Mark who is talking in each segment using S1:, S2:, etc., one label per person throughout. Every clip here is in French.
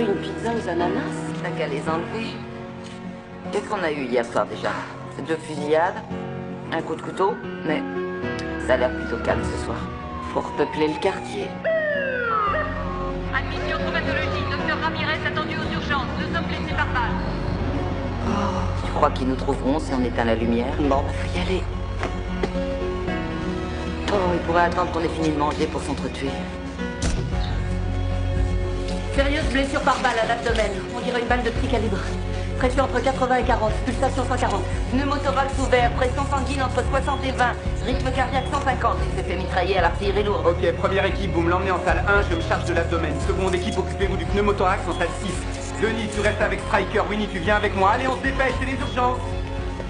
S1: une pizza aux ananas?
S2: T'as qu'à les enlever. Qu'est-ce qu'on a eu hier soir déjà? 2 fusillades, un coup de couteau, mais ça a l'air plutôt calme ce soir. Faut repeupler le quartier.
S3: Admission traumatologie, docteur Ramirez attendu aux urgences. Nous sommes blessés par balle.
S2: Tu crois qu'ils nous trouveront si on éteint la lumière?
S1: Bon, bah faut y aller.
S2: Oh, ils pourraient attendre qu'on ait fini de manger pour s'entretuer.
S1: Sérieuse blessure par balle à l'abdomen. On dirait une balle de petit calibre. Pression entre 80 et 40, pulsation 140.
S2: Pneumothorax ouvert, pression sanguine entre 60 et 20, rythme cardiaque 150. Il s'est fait mitrailler à l'artillerie lourde.
S4: Ok, première équipe, vous me l'emmenez en salle 1, je me charge de l'abdomen. Seconde équipe, occupez-vous du pneumothorax en salle 6. Denis, tu restes avec Striker. Winnie, tu viens avec moi. Allez, on se dépêche, c'est les urgences.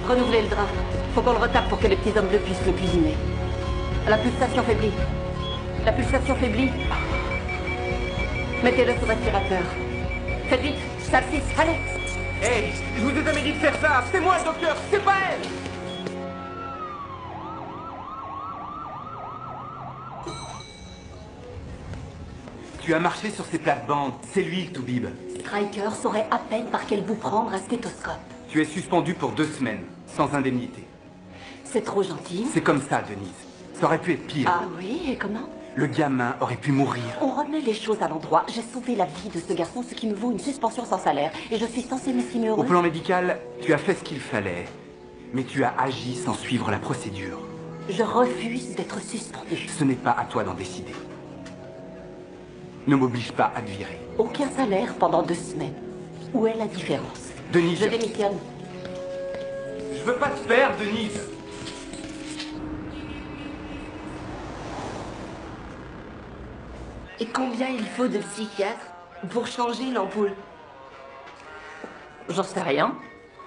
S1: Renouvelez le drap. Faut qu'on le retape pour que les petits hommes bleus puissent le cuisiner. La pulsation faiblit. La pulsation faiblit. Mettez-le sous respirateur. Faites vite, salle 6, allez.
S4: Hey, je vous ai jamais dit de faire ça. C'est moi le docteur, c'est pas elle. Tu as marché sur ces plates-bandes. C'est lui, le toubib.
S1: Striker saurait à peine par quel bout prendre un stéthoscope.
S4: Tu es suspendu pour 2 semaines, sans indemnité.
S1: C'est trop gentil.
S4: C'est comme ça, Denise. Ça aurait pu être pire.
S1: Ah oui, et comment?
S4: Le gamin aurait pu mourir.
S1: On remet les choses à l'endroit. J'ai sauvé la vie de ce garçon, ce qui me vaut une suspension sans salaire. Et je suis censée m'estimer
S4: Au
S1: heureuse.
S4: plan médical, tu as fait ce qu'il fallait. Mais tu as agi sans suivre la procédure.
S1: Je refuse d'être suspendue.
S4: Ce n'est pas à toi d'en décider. Ne m'oblige pas à te virer.
S1: Aucun salaire pendant 2 semaines. Où est la différence?
S4: Denise,
S1: Je démissionne.
S4: je veux pas te faire, Denise.
S2: Et combien il faut de psychiatres pour changer l'ampoule?
S1: J'en sais rien.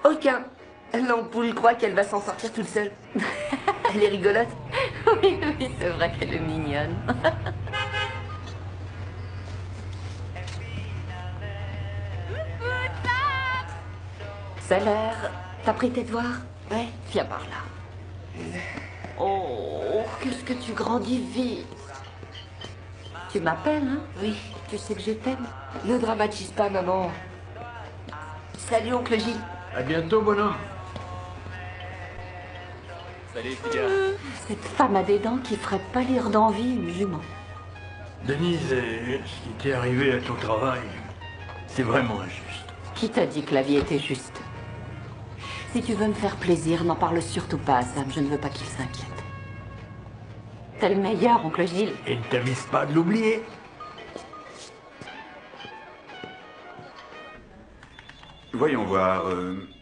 S2: Aucun. L'ampoule croit qu'elle va s'en sortir toute seule. Elle est rigolote.
S1: Oui, oui, c'est vrai qu'elle est mignonne. Salaire, t'as pris tes devoirs?
S2: Ouais.
S1: Viens par là. Oh, qu'est-ce que tu grandis vite. Tu m'appelles, hein?
S2: Oui.
S1: Tu sais que je t'aime.
S2: Ne dramatise pas, maman. Salut, oncle Gilles.
S5: À bientôt, bonhomme.
S4: Salut, les gars.
S1: Cette femme a des dents qui ferait pâlir d'envie une jument.
S5: Denise, ce qui t'est arrivé à ton travail, c'est vraiment injuste.
S1: Qui t'a dit que la vie était juste? Si tu veux me faire plaisir, n'en parle surtout pas à Sam. Je ne veux pas qu'il s'inquiète. T'es le meilleur, oncle Gilles.
S5: Et ne t'avise pas de l'oublier.
S6: Voyons voir.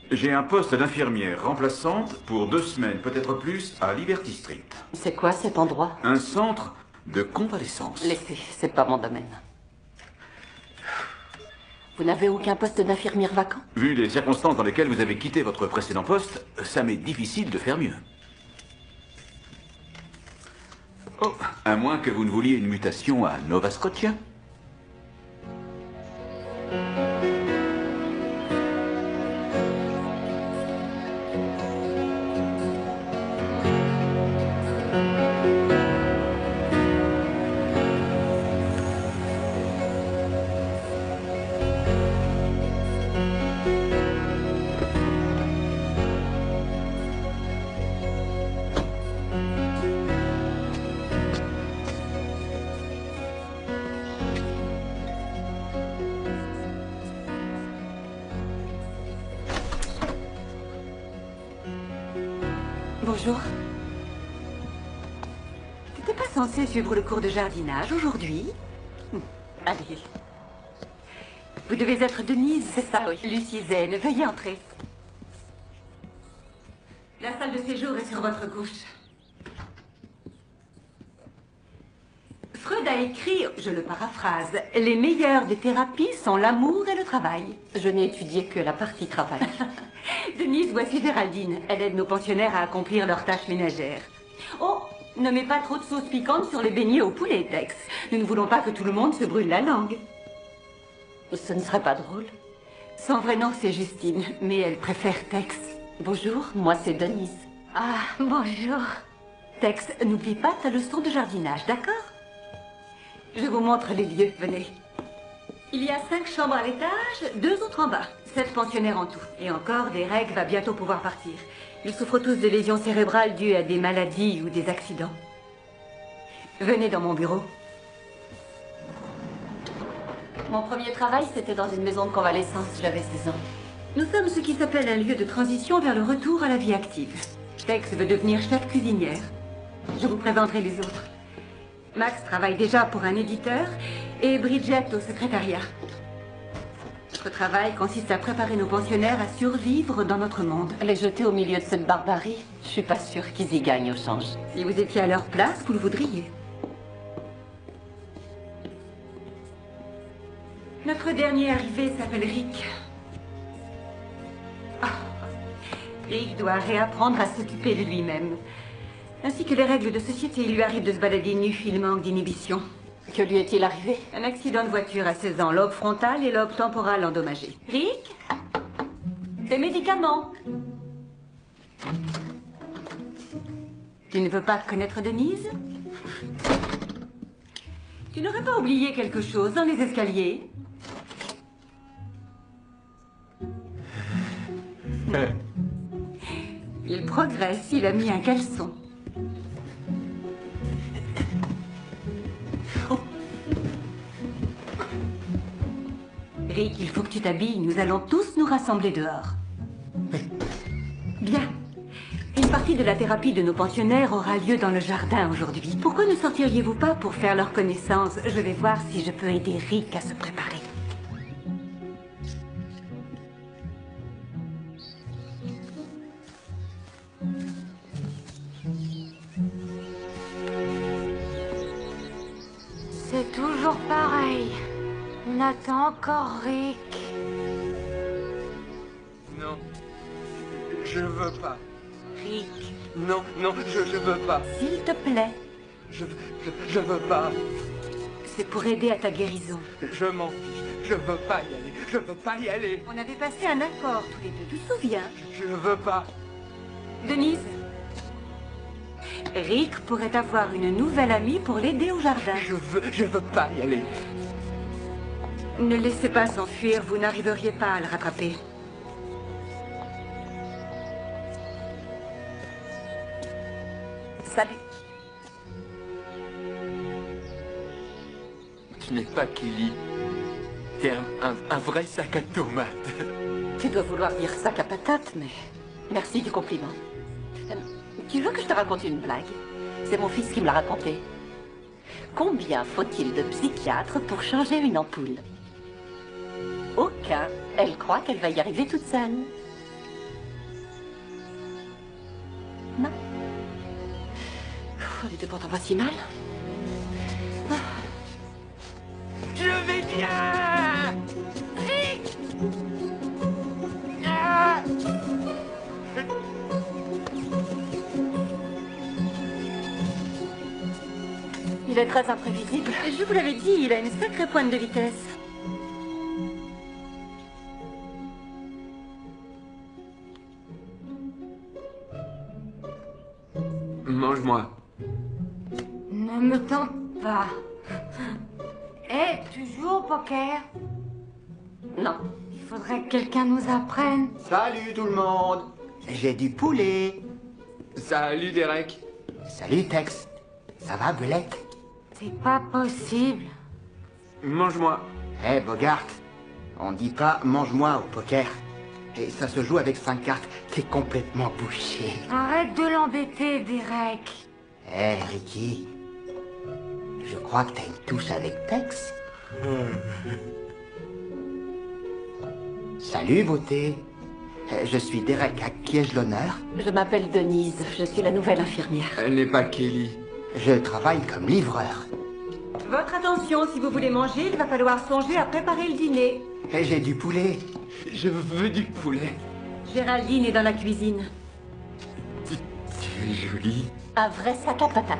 S6: J'ai un poste d'infirmière remplaçante pour 2 semaines, peut-être plus, à Liberty Street.
S1: C'est quoi cet endroit?
S6: Un centre de convalescence.
S1: Laissez, c'est pas mon domaine. Vous n'avez aucun poste d'infirmière vacant?
S6: Vu les circonstances dans lesquelles vous avez quitté votre précédent poste, ça m'est difficile de faire mieux. Oh, à moins que vous ne vouliez une mutation à Nova Scotia.
S1: Bonjour. T'étais pas censé suivre le cours de jardinage aujourd'hui? Allez. Vous devez être Denise, c'est ça, oui. Lucie Zen, veuillez entrer. La salle de séjour est sur votre gauche. Freud a écrit, je le paraphrase, les meilleures des thérapies sont l'amour et le travail. Je n'ai étudié que la partie travail. Denise, voici Géraldine. Elle aide nos pensionnaires à accomplir leurs tâches ménagères. Oh, ne mets pas trop de sauce piquante sur les beignets au poulet, Tex. Nous ne voulons pas que tout le monde se brûle la langue. Ce ne serait pas drôle. Son vrai nom, c'est Justine, mais elle préfère Tex. Bonjour, moi c'est Denise. Ah, bonjour. Tex, n'oublie pas ta leçon de jardinage, d'accord? Je vous montre les lieux, venez. Il y a 5 chambres à l'étage, 2 autres en bas. 7 pensionnaires en tout. Et encore, Derek va bientôt pouvoir partir. Ils souffrent tous de lésions cérébrales dues à des maladies ou des accidents. Venez dans mon bureau.
S2: Mon premier travail, c'était dans une maison de convalescence. J'avais 16 ans.
S1: Nous sommes ce qui s'appelle un lieu de transition vers le retour à la vie active. Tex veut devenir chef cuisinière. Je vous présenterai les autres. Max travaille déjà pour un éditeur et Bridget au secrétariat. Notre travail consiste à préparer nos pensionnaires à survivre dans notre monde.
S2: Les jeter au milieu de cette barbarie, je suis pas sûre qu'ils y gagnent au change.
S1: Si vous étiez à leur place, vous le voudriez. Notre dernier arrivé s'appelle Rick. Rick doit réapprendre à s'occuper de lui-même. Ainsi que les règles de société, il lui arrive de se balader nu, il manque d'inhibition.
S2: Que lui est-il arrivé?
S1: Un accident de voiture à 16 ans, lobe frontal et lobe temporal endommagé. Rick? Tes médicaments? Tu ne veux pas connaître Denise? Tu n'aurais pas oublié quelque chose dans les escaliers? Il progresse, il a mis un caleçon. Rick, il faut que tu t'habilles. Nous allons tous nous rassembler dehors. Bien. Une partie de la thérapie de nos pensionnaires aura lieu dans le jardin aujourd'hui. Pourquoi ne sortiriez-vous pas pour faire leur connaissance? Je vais voir si je peux aider Rick à se préparer.
S7: C'est toujours pareil. On attend encore Rick.
S4: Non. Je veux pas.
S1: Rick,
S4: Non, non, je veux pas.
S1: s'il te plaît,
S4: Je veux pas.
S1: c'est pour aider à ta guérison.
S4: Je m'en fiche. Je veux pas y aller. Je veux pas y aller.
S1: On avait passé un accord tous les deux, tu te souviens?
S4: Je veux pas.
S1: Denise, Rick pourrait avoir une nouvelle amie pour l'aider au jardin.
S4: Je veux pas y aller.
S1: Ne laissez pas s'enfuir, vous n'arriveriez pas à le rattraper.
S2: Salut.
S8: Tu n'es pas Kelly. T'es un vrai sac à tomates.
S2: Tu dois vouloir dire sac à patates, mais merci du compliment. Tu veux que je te raconte une blague? C'est mon fils qui me l'a raconté. Combien faut-il de psychiatres pour changer une ampoule? Aucun. Elle croit qu'elle va y arriver toute seule. Non. On n'était pourtant pas si mal.
S8: Je vais bien. Ah.
S2: Il est très imprévisible.
S1: Je vous l'avais dit, il a une sacrée pointe de vitesse.
S8: Mange-moi.
S7: Ne me tente pas. Eh, tu joues au poker?
S2: Non.
S7: Il faudrait que quelqu'un nous apprenne.
S9: Salut tout le monde. J'ai du poulet.
S8: Salut Derek.
S9: Salut Tex. Ça va, Belette?
S7: C'est pas possible.
S8: Mange-moi.
S9: Eh, Bogart, on dit pas mange-moi au poker. Et ça se joue avec 5 cartes. T'es complètement bouché.
S7: Arrête de l'embêter, Derek.
S9: Eh, Ricky, je crois que t'as une touche avec Tex. Salut, beauté. Je suis Derek, à qui ai-je l'honneur?
S2: Je m'appelle Denise. Je suis la nouvelle infirmière.
S8: Elle n'est pas Kelly.
S9: Je travaille comme livreur.
S1: Votre attention, si vous voulez manger, il va falloir songer à préparer le dîner.
S9: Et j'ai du poulet.
S8: Je veux du poulet.
S1: Géraldine est dans la cuisine.
S8: Tu es jolie.
S2: Un vrai sac à patates.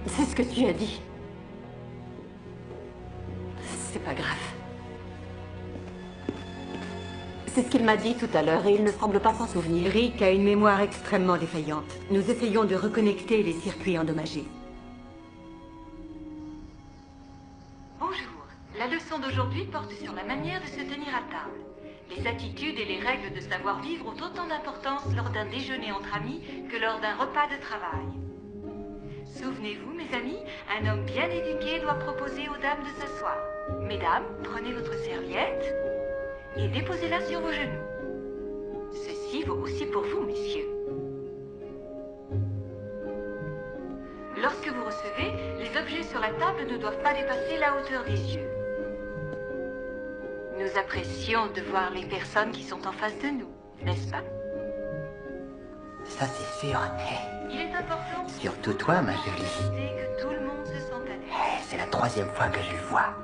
S2: C'est ce que tu as dit. C'est pas grave. C'est ce qu'il m'a dit tout à l'heure et il ne semble pas s'en souvenir.
S1: Rick a une mémoire extrêmement défaillante. Nous essayons de reconnecter les circuits endommagés. Bonjour. La d'aujourd'hui porte sur la manière de se tenir à table. Les attitudes et les règles de savoir-vivre ont autant d'importance lors d'un déjeuner entre amis que lors d'un repas de travail. Souvenez-vous, mes amis, un homme bien éduqué doit proposer aux dames de s'asseoir. Mesdames, prenez votre serviette et déposez-la sur vos genoux. Ceci vaut aussi pour vous, messieurs. Lorsque vous recevez, les objets sur la table ne doivent pas dépasser la hauteur des yeux. Nous apprécions de voir les personnes qui sont en face de nous, n'est-ce pas?
S9: Ça, c'est sûr.
S1: Il est important
S9: Surtout toi, ma jolie.
S1: que tout le monde se sente à l'aise.
S9: C'est la 3e fois que je le vois.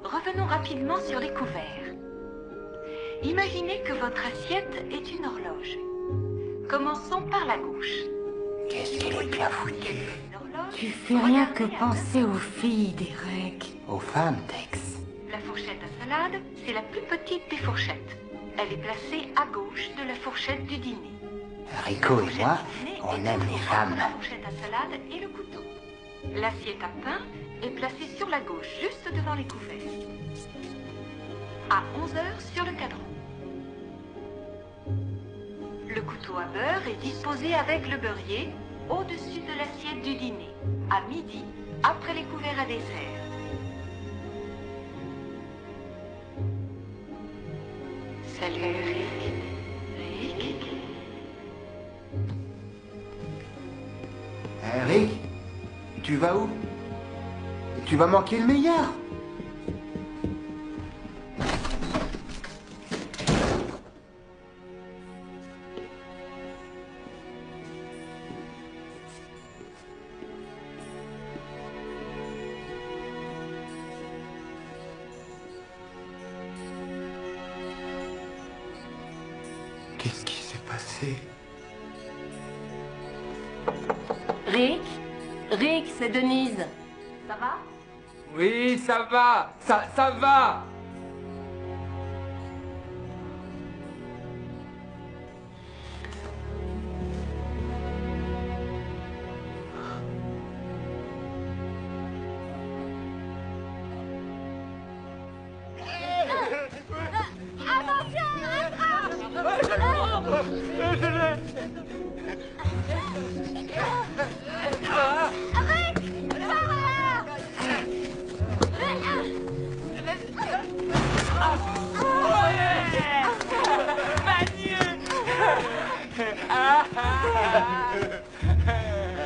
S1: Revenons rapidement sur les couverts. Imaginez que votre assiette est une horloge. Commençons par la gauche.
S9: Qu'est-ce qu'elle est bien foutue.
S7: Tu fais rien que penser aux filles, Derek.
S9: Aux femmes, Tex.
S1: La fourchette à salade, c'est la plus petite des fourchettes. Elle est placée à gauche de la fourchette du dîner.
S9: Rico et moi, on aime les femmes.
S1: La fourchette à salade et le couteau. L'assiette à pain est placée sur la gauche, juste devant les couverts. À 11h sur le cadran. Le couteau à beurre est disposé avec le beurrier au-dessus de l'assiette du dîner. À midi, après les couverts à dessert. Salut, Rick. Rick?
S9: Rick, tu vas où? Tu vas manquer le meilleur. Qu'est-ce qui s'est passé?
S2: Rick? Rick, c'est Denise. Ça va?
S8: Oui, ça va. Ça va.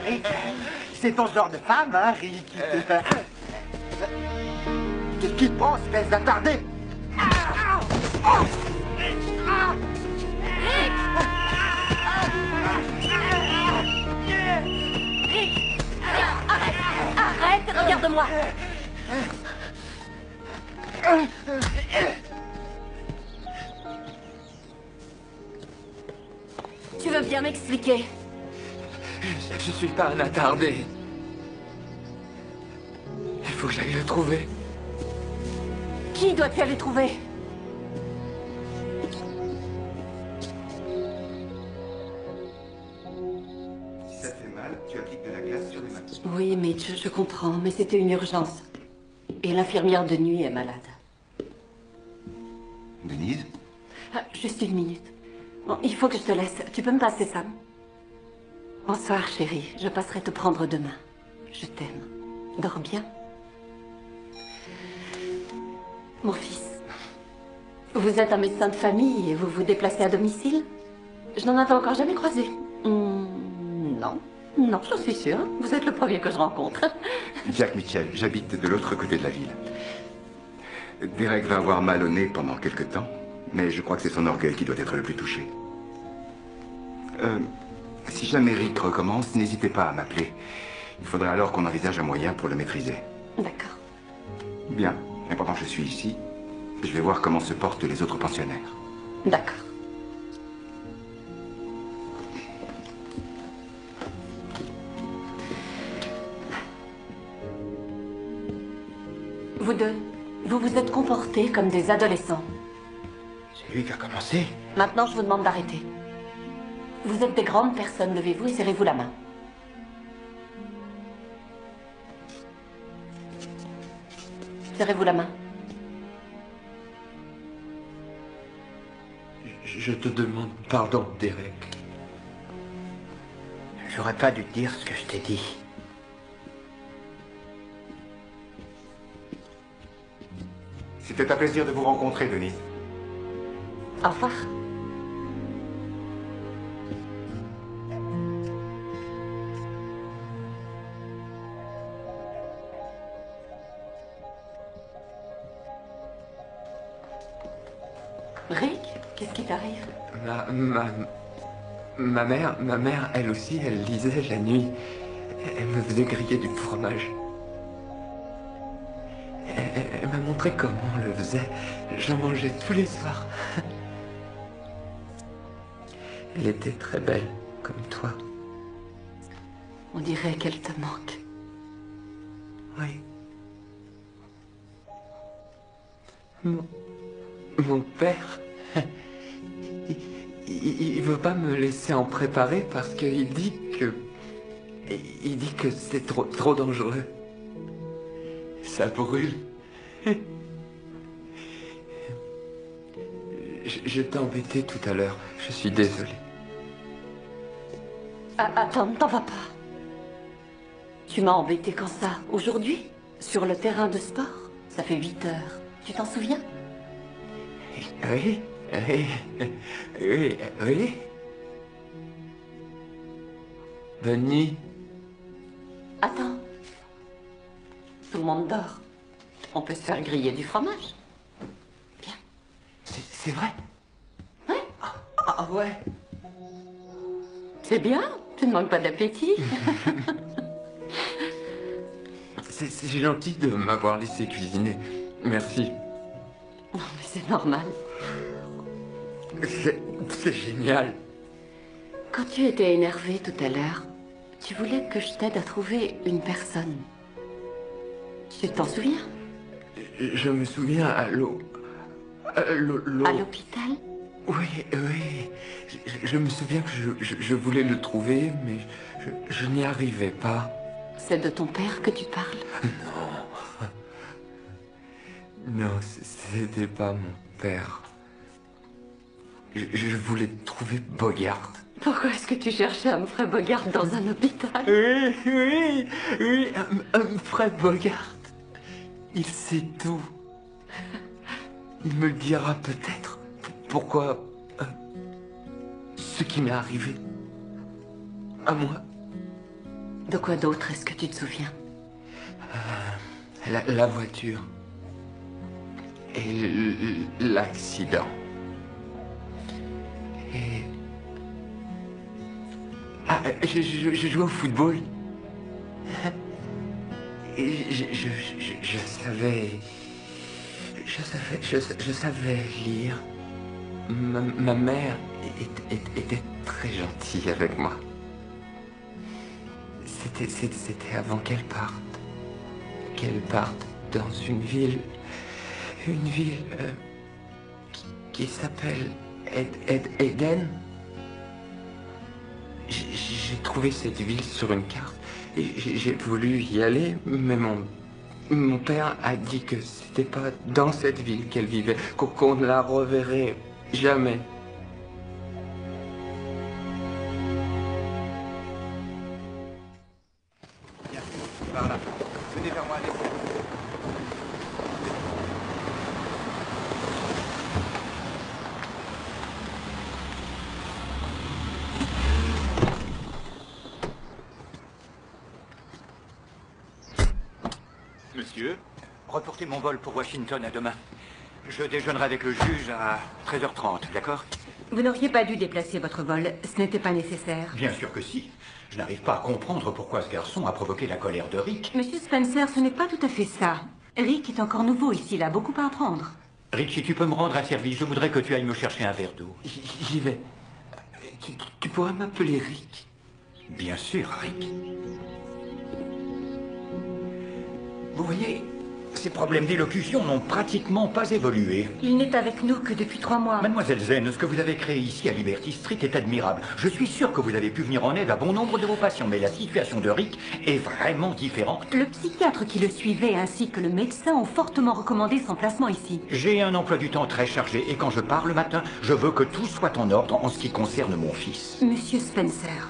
S9: Rick, c'est ton genre de femme, hein, Rick? Qu'est-ce qui te prend, espèce d'attardé?
S2: Arrête, regarde-moi. Tu veux bien m'expliquer?
S8: Je suis pas un attardé. Il faut que j'aille le trouver.
S2: Qui dois-tu aller trouver?
S6: Si ça te fait mal, tu appliques de la glace sur les mains.
S2: Oui, Mitch, je comprends, mais c'était une urgence. Et l'infirmière de nuit est malade.
S6: Denise?
S2: Ah, juste une minute. Bon, il faut que je te laisse. Tu peux me passer Sam? Bonsoir, chérie. Je passerai te prendre demain. Je t'aime. Dors bien. Mon fils, vous êtes un médecin de famille et vous vous déplacez à domicile? Je n'en avais encore jamais croisé. Non. Non, j'en suis sûre. Vous êtes le premier que je rencontre.
S6: Jack Mitchell, j'habite de l'autre côté de la ville. Derek va avoir mal au nez pendant quelque temps, mais je crois que c'est son orgueil qui doit être le plus touché. Si jamais Rick recommence, n'hésitez pas à m'appeler. Il faudrait alors qu'on envisage un moyen pour le maîtriser.
S2: D'accord.
S6: Bien, mais pendant que je suis ici, je vais voir comment se portent les autres pensionnaires.
S2: D'accord. Vous deux, vous vous êtes comportés comme des adolescents.
S9: C'est lui qui a commencé.
S2: Maintenant, je vous demande d'arrêter. Vous êtes des grandes personnes, levez-vous et serrez-vous la main. Serrez-vous la main.
S8: Je te demande pardon, Derek.
S9: J'aurais pas dû te dire ce que je t'ai dit.
S6: C'était un plaisir de vous rencontrer, Denise.
S2: Au revoir. Rick, qu'est-ce qui t'arrive?
S8: Ma mère, elle aussi, elle lisait la nuit. Elle me faisait griller du fromage. Elle m'a montré comment on le faisait. J'en mangeais tous les soirs. Elle était très belle, comme toi.
S2: On dirait qu'elle te manque.
S8: Oui. Mon père, il veut pas me laisser en préparer parce qu'il dit que c'est trop dangereux. Ça brûle. Je t'ai embêté tout à l'heure. Je suis désolé.
S2: Ah, attends, ne t'en vas pas. Tu m'as embêté quand ça? Aujourd'hui? Sur le terrain de sport? Ça fait 8 heures. Tu t'en souviens?
S8: Oui. Bonne nuit.
S2: Attends. Tout le monde dort. On peut se faire griller du fromage. Viens.
S8: C'est vrai?
S2: Oui.
S8: Ah ouais.
S2: C'est bien. Tu ne manques pas d'appétit.
S8: C'est gentil de m'avoir laissé cuisiner. Merci.
S2: Non, mais c'est normal.
S8: C'est génial.
S2: Quand tu étais énervé tout à l'heure, tu voulais que je t'aide à trouver une personne. Tu t'en souviens?
S8: Je me souviens à l'eau.
S2: À l'hôpital?
S8: Oui. Je me souviens que je voulais le trouver, mais je n'y arrivais pas.
S2: C'est de ton père que tu parles?
S8: Non, c'était pas mon père. Je voulais trouver Bogart.
S2: Pourquoi est-ce que tu cherchais Humphrey Bogart dans un hôpital?
S8: Oui, Humphrey Bogart. Il sait tout. Il me dira peut-être pourquoi ce qui m'est arrivé à moi.
S2: De quoi d'autre est-ce que tu te souviens?
S8: La voiture. Et l'accident. Et... Ah, je jouais au football. Et je savais lire. Ma mère était très gentille avec moi. C'était avant qu'elle parte. Qu'elle parte dans une ville qui s'appelle Eden. J'ai trouvé cette ville sur une carte et j'ai voulu y aller, mais mon père a dit que c'était pas dans cette ville qu'elle vivait, qu'on ne la reverrait jamais.
S6: Bien, par là. Venez vers moi, allez.
S10: Monsieur, reportez mon vol pour Washington à demain. Je déjeunerai avec le juge à 13h30, d'accord?
S1: Vous n'auriez pas dû déplacer votre vol. Ce n'était pas nécessaire.
S10: Bien sûr que si. Je n'arrive pas à comprendre pourquoi ce garçon a provoqué la colère de Rick.
S1: Monsieur Spencer, ce n'est pas tout à fait ça. Rick est encore nouveau ici, il a beaucoup à apprendre.
S10: Rick, si tu peux me rendre un service, je voudrais que tu ailles me chercher un verre d'eau.
S8: J'y vais. Tu pourrais m'appeler Rick?
S10: Bien sûr, Rick.
S8: Vous voyez,
S10: Ses problèmes d'élocution n'ont pratiquement pas évolué.
S1: Il n'est avec nous que depuis 3 mois.
S10: Mademoiselle Zen, ce que vous avez créé ici à Liberty Street est admirable. Je suis sûr que vous avez pu venir en aide à bon nombre de vos patients, mais la situation de Rick est vraiment différente.
S1: Le psychiatre qui le suivait ainsi que le médecin ont fortement recommandé son placement ici.
S10: J'ai un emploi du temps très chargé et quand je pars le matin, je veux que tout soit en ordre en ce qui concerne mon fils.
S1: Monsieur Spencer,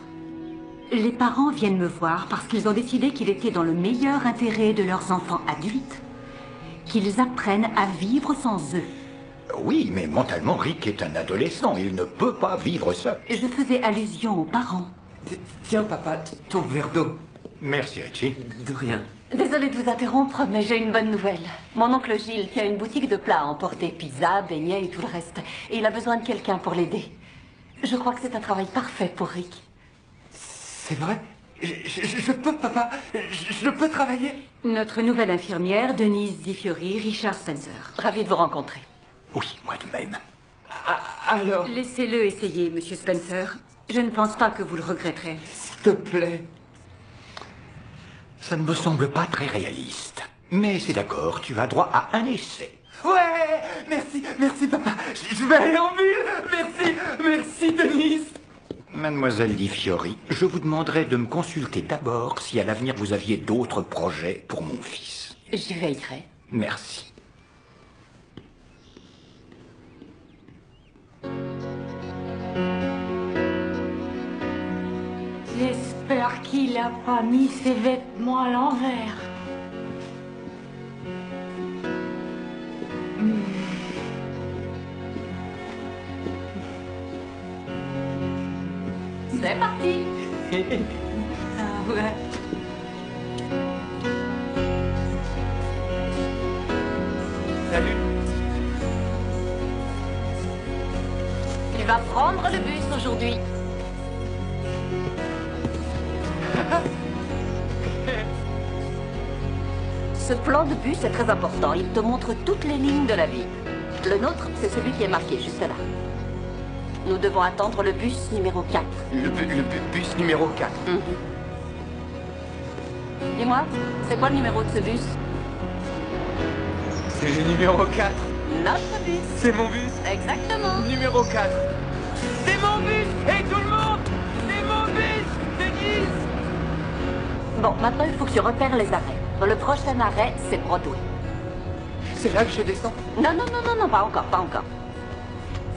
S1: les parents viennent me voir parce qu'ils ont décidé qu'il était dans le meilleur intérêt de leurs enfants adultes qu'ils apprennent à vivre sans eux.
S10: Oui, mais mentalement, Rick est un adolescent. Il ne peut pas vivre seul.
S1: Je faisais allusion aux parents.
S8: Tiens, papa, ton verre d'eau.
S10: Merci, Richie.
S8: De rien.
S2: Désolée de vous interrompre, mais j'ai une bonne nouvelle. Mon oncle Gilles tient une boutique de plats à emporter, pizza, beignets et tout le reste. Et il a besoin de quelqu'un pour l'aider. Je crois que c'est un travail parfait pour Rick.
S8: C'est vrai? Je peux, papa? Je peux travailler?
S1: Notre nouvelle infirmière, Denise Di Fiori, Richard Spencer.
S2: Ravi de vous rencontrer.
S10: Oui, moi de même.
S8: Alors?
S1: Laissez-le essayer, monsieur Spencer. Je ne pense pas que vous le regretterez.
S8: S'il te plaît.
S10: Ça ne me semble pas très réaliste. Mais c'est d'accord, tu as droit à un essai.
S8: Ouais! Merci, papa. Je vais aller en ville. Merci, Denise.
S10: Mademoiselle Di Fiori, je vous demanderai de me consulter d'abord si à l'avenir vous aviez d'autres projets pour mon fils.
S2: J'y veillerai.
S10: Merci.
S7: J'espère qu'il a pas mis ses vêtements à l'envers.
S2: C'est parti.
S7: Ah ouais.
S8: Salut.
S2: Tu vas prendre le bus aujourd'hui. Ce plan de bus est très important. Il te montre toutes les lignes de la vie. Le nôtre, c'est celui qui est marqué juste là. Nous devons attendre le bus numéro 4.
S8: Le bus numéro 4.
S2: Dis-moi, c'est quoi le numéro de ce bus?
S8: C'est le numéro 4.
S2: Notre bus.
S8: C'est mon bus.
S2: Exactement.
S8: Numéro 4. C'est mon bus. Hey tout le monde, c'est mon bus. Denise.
S2: Bon, maintenant il faut que tu repères les arrêts. Le prochain arrêt, c'est Broadway.
S8: C'est là que je descends?
S2: Non, pas encore.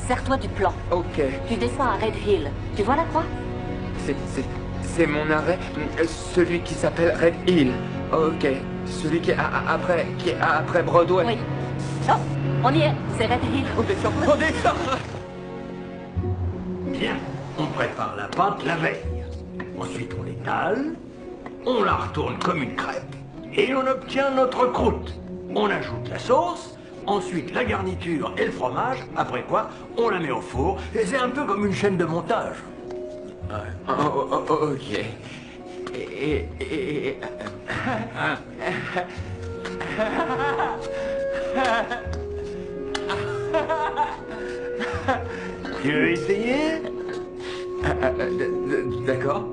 S2: Sers-toi du plan.
S8: Ok.
S2: Tu descends à Red Hill. Tu vois la croix?
S8: C'est mon arrêt, celui qui s'appelle Red Hill. Ok. Celui qui est après Broadway.
S2: Oui. Oh, on y est. C'est Red Hill.
S8: On descend.
S5: Bien, on prépare la pâte la veille. Ensuite, on l'étale, on la retourne comme une crêpe, et on obtient notre croûte. On ajoute la sauce, ensuite la garniture et le fromage, après quoi, on la met au four, et c'est un peu comme une chaîne de montage.
S8: Ok.
S5: Tu veux essayer?
S8: D'accord.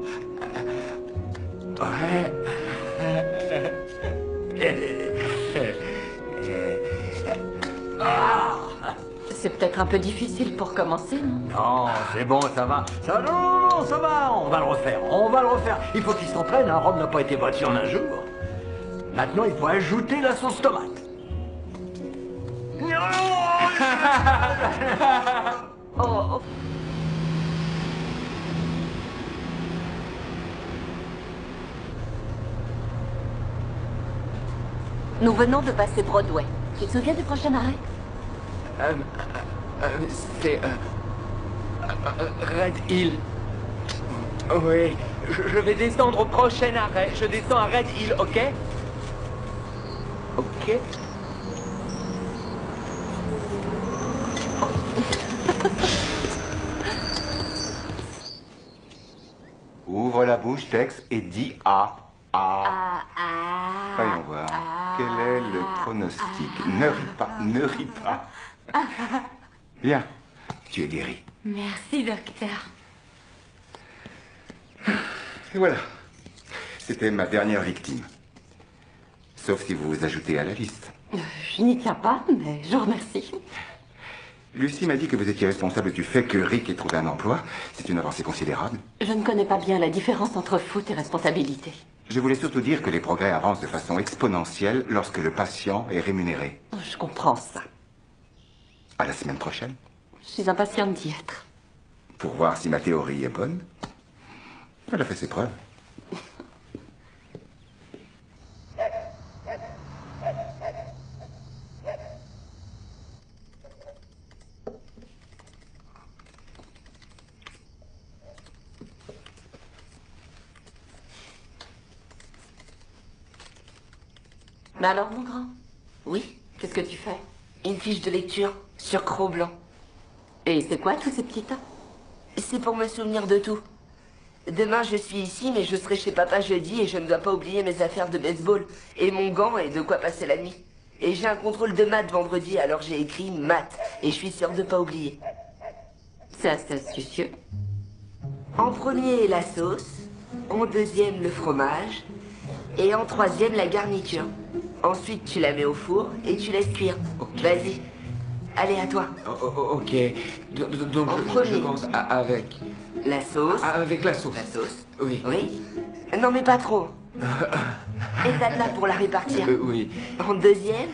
S5: Ouais.
S2: C'est peut-être un peu difficile pour commencer, non?
S5: Non, c'est bon, ça va. Non, ça va, on va le refaire. Il faut qu'il s'entraîne, Rome n'a pas été bâti en un jour. Maintenant, il faut ajouter la sauce tomate.
S2: Oh. Nous venons de passer Broadway. Tu te souviens du prochain arrêt?
S8: C'est Red Hill. Oui, je vais descendre au prochain arrêt. Je descends à Red Hill, ok? Ok.
S6: Ouvre la bouche, Tex, et dis A. A. Voyons voir. Quel est le pronostic? Ne ris pas. Bien, tu es guéri.
S7: Merci, docteur.
S6: Et voilà. C'était ma dernière victime. Sauf si vous vous ajoutez à la liste.
S2: Je n'y tiens pas, mais je vous remercie.
S6: Lucie m'a dit que vous étiez responsable du fait que Rick ait trouvé un emploi. C'est une avancée considérable.
S2: Je ne connais pas bien la différence entre foot et responsabilité.
S6: Je voulais surtout dire que les progrès avancent de façon exponentielle lorsque le patient est rémunéré.
S2: Je comprends ça.
S6: À la semaine prochaine.
S2: Je suis impatiente d'y être.
S6: Pour voir si ma théorie est bonne. Elle a fait ses preuves.
S2: Mais alors, mon grand? Oui? Qu'est-ce que tu fais? Une fiche de lecture sur Cro-Blanc. Et c'est quoi tous ces petits tas? C'est pour me souvenir de tout. Demain, je suis ici, mais je serai chez papa jeudi et je ne dois pas oublier mes affaires de baseball et mon gant et de quoi passer la nuit. Et j'ai un contrôle de maths vendredi, alors j'ai écrit maths et je suis sûre de pas oublier. C'est assez astucieux. En premier, la sauce. En deuxième, le fromage. Et en troisième, la garniture. Ensuite, tu la mets au four et tu laisses cuire. Okay. Vas-y. Allez, à toi.
S8: Ok. Donc, je pense avec...
S2: La sauce.
S8: Avec la sauce.
S2: La sauce.
S8: Oui.
S2: Oui. Non, mais pas trop. Étale-la pour la répartir.
S8: Oui.
S2: En deuxième.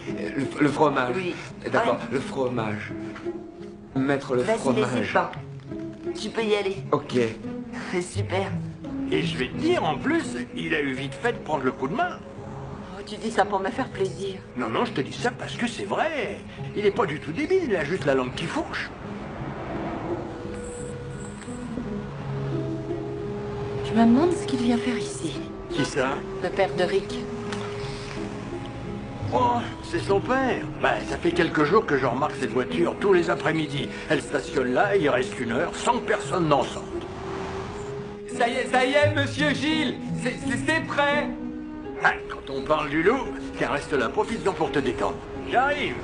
S8: Le fromage.
S2: Oui.
S8: D'accord,
S2: Ouais.
S8: le fromage. Mettre le fromage.
S2: Vas-y, laissez le pain. Tu peux y aller.
S8: Ok.
S2: Super.
S5: Et je vais te dire, en plus, il a eu vite fait de prendre le coup de main.
S2: Oh, tu dis ça pour me faire plaisir.
S5: Non, non, je te dis ça parce que c'est vrai. Il est pas du tout débile, il a juste la langue qui fourche.
S2: Je me demande ce qu'il vient faire ici.
S5: Qui ça?
S2: Le père de Rick.
S5: Oh, c'est son père. Ben, ça fait quelques jours que je remarque cette voiture tous les après-midi. Elle stationne là et il reste 1 heure sans que personne n'en sorte.
S8: Ça y est, monsieur Gilles. C'est prêt.
S5: Ah, quand on parle du loup, tiens, reste là, profite-en pour te détendre. J'arrive.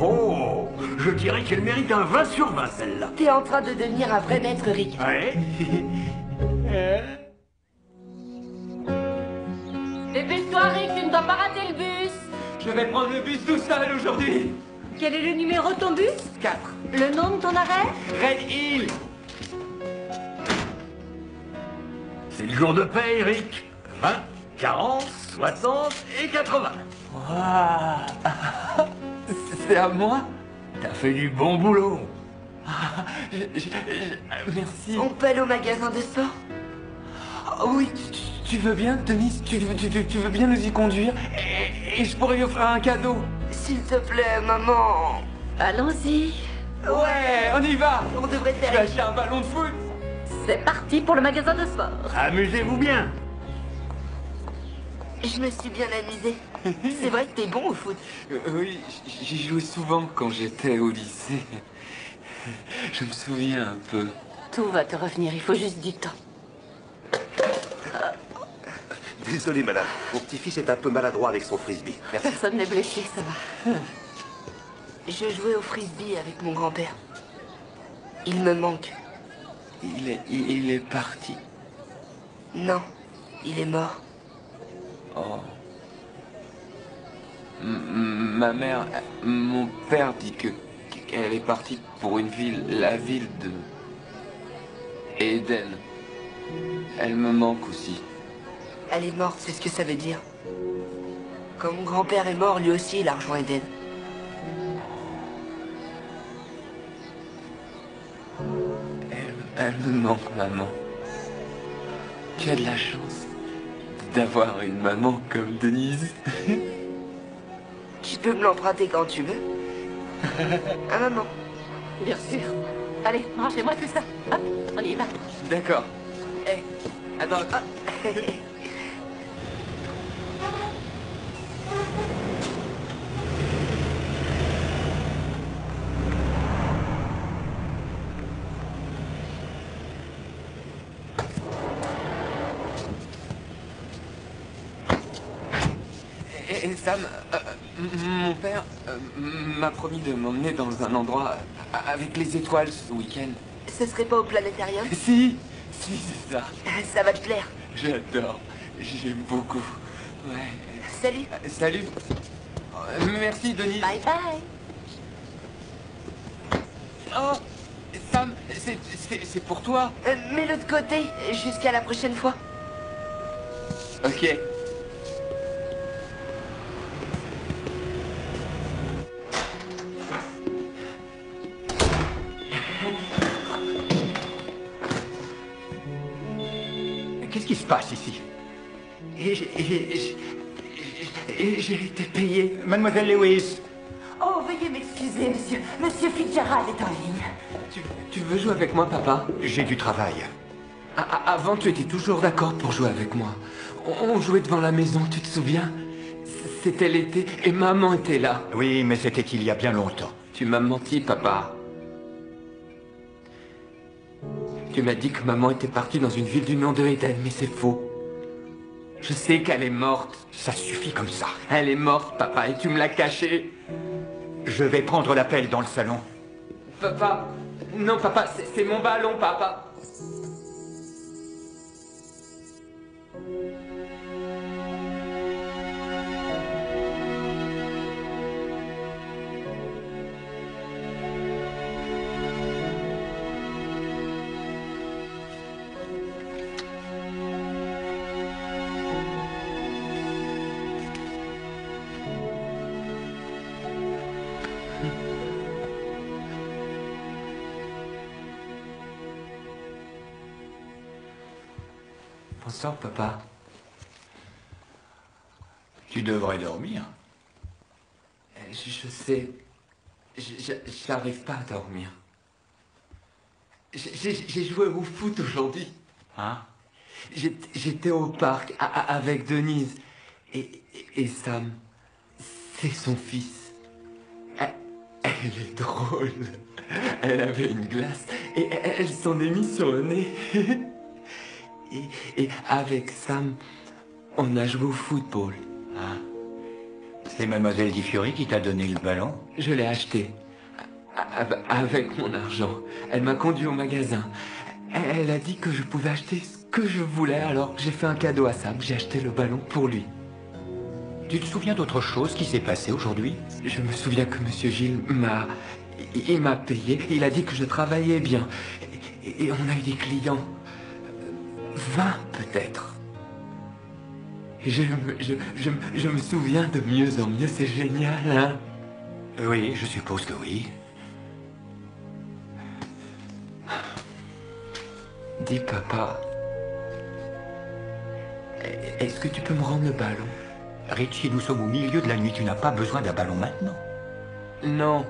S5: Oh, je dirais qu'elle mérite un 20 sur 20, celle-là.
S2: T'es en train de devenir un vrai maître, Rick.
S5: Ouais.
S3: Dépêche-toi, Rick, tu ne dois pas rater le bus.
S8: Je vais prendre le bus tout seul aujourd'hui.
S1: Quel est le numéro de ton bus?
S8: 4.
S1: Le nom de ton arrêt?
S8: Red Hill.
S5: C'est le jour de paye, Rick. 20, 40, 60 et 80.
S8: Wow. C'est à moi?
S5: T'as fait du bon boulot.
S8: Merci.
S2: On peut aller au magasin de sport?
S8: Oh, oui, tu veux bien, Denise? Tu veux bien nous y conduire? Et je pourrais lui offrir un cadeau.
S2: S'il te plaît, maman. Allons-y.
S8: Ouais, on y va.
S2: On devrait
S8: Je vais
S2: faire...
S8: acheter un ballon de foot.
S2: C'est parti pour le magasin de sport.
S5: Amusez-vous bien.
S2: Je me suis bien amusée. C'est vrai que t'es bon au foot.
S8: Oui, j'y jouais souvent quand j'étais au lycée. Je me souviens un peu.
S2: Tout va te revenir, il faut juste du temps.
S11: Désolé, madame. Mon petit-fils est un peu maladroit avec son frisbee. Merci.
S2: Personne n'est blessé, ça va. Je jouais au frisbee avec mon grand-père. Il me manque.
S8: Il est parti.
S2: Non, il est mort.
S8: Oh. Ma mère, mon père dit qu'elle est partie pour une ville, la ville de Eden. Elle me manque aussi.
S2: Elle est morte, c'est ce que ça veut dire. Quand mon grand-père est mort, lui aussi, il a rejoint Eden.
S8: Elle me manque, maman. Tu as de la chance d'avoir une maman comme Denise.
S2: Tu peux me l'emprunter quand tu veux. À maman. Bien sûr. Allez, rangez-moi tout ça. Hop, on y va.
S8: D'accord. Hé, attends. Ah. Et Sam, mon père m'a promis de m'emmener dans un endroit avec les étoiles ce week-end.
S2: Ce serait pas au planétarium?
S8: Si, c'est ça.
S2: Ça va te plaire.
S8: J'adore. J'aime beaucoup. Ouais.
S2: Salut.
S8: Salut. Merci, Denise.
S2: Bye bye.
S8: Oh, Sam, c'est pour toi.
S2: Mets-le de côté, jusqu'à la prochaine fois.
S8: Ok.
S10: Qu'est-ce qui se passe ici?
S8: J'ai été payé.
S10: Mademoiselle Lewis.
S2: Oh, veuillez m'excuser, monsieur. Monsieur Fitzgerald est en ligne.
S8: Tu veux jouer avec moi, papa?
S10: J'ai du travail.
S8: Avant, tu étais toujours d'accord pour jouer avec moi. On jouait devant la maison, tu te souviens? C'était l'été et maman était là.
S10: Oui, mais c'était il y a bien longtemps.
S8: Tu m'as menti, papa. Tu m'as dit que maman était partie dans une ville du nom de Eden, mais c'est faux. Je sais qu'elle est morte.
S10: Ça suffit comme ça.
S8: Elle est morte, papa, et tu me l'as cachée.
S10: Je vais prendre l'appel dans le salon.
S8: Papa, non, papa, c'est mon ballon, papa. Bonsoir, papa.
S10: Tu devrais dormir.
S8: Je sais. J'arrive pas à dormir. J'ai joué au foot aujourd'hui.
S10: Hein?
S8: J'étais au parc avec Denise. Et Sam, c'est son fils. Elle est drôle. Elle avait une glace et elle s'en est mise sur le nez. Et avec Sam, on a joué au football.
S10: Ah. C'est Mademoiselle Di Fiori qui t'a donné le ballon?
S8: Je l'ai acheté. Avec mon argent. Elle m'a conduit au magasin. Elle a dit que je pouvais acheter ce que je voulais, alors j'ai fait un cadeau à Sam. J'ai acheté le ballon pour lui.
S10: Tu te souviens d'autre chose qui s'est passé aujourd'hui?
S8: Je me souviens que Monsieur Gilles il m'a payé. Il a dit que je travaillais bien. Et on a eu des clients. 20 peut-être. Et je me souviens de mieux en mieux. C'est génial, hein?
S10: Oui, je suppose que oui.
S8: Dis, papa, est-ce que tu peux me rendre le ballon?
S10: Richie, nous sommes au milieu de la nuit. Tu n'as pas besoin d'un ballon maintenant.
S8: Non.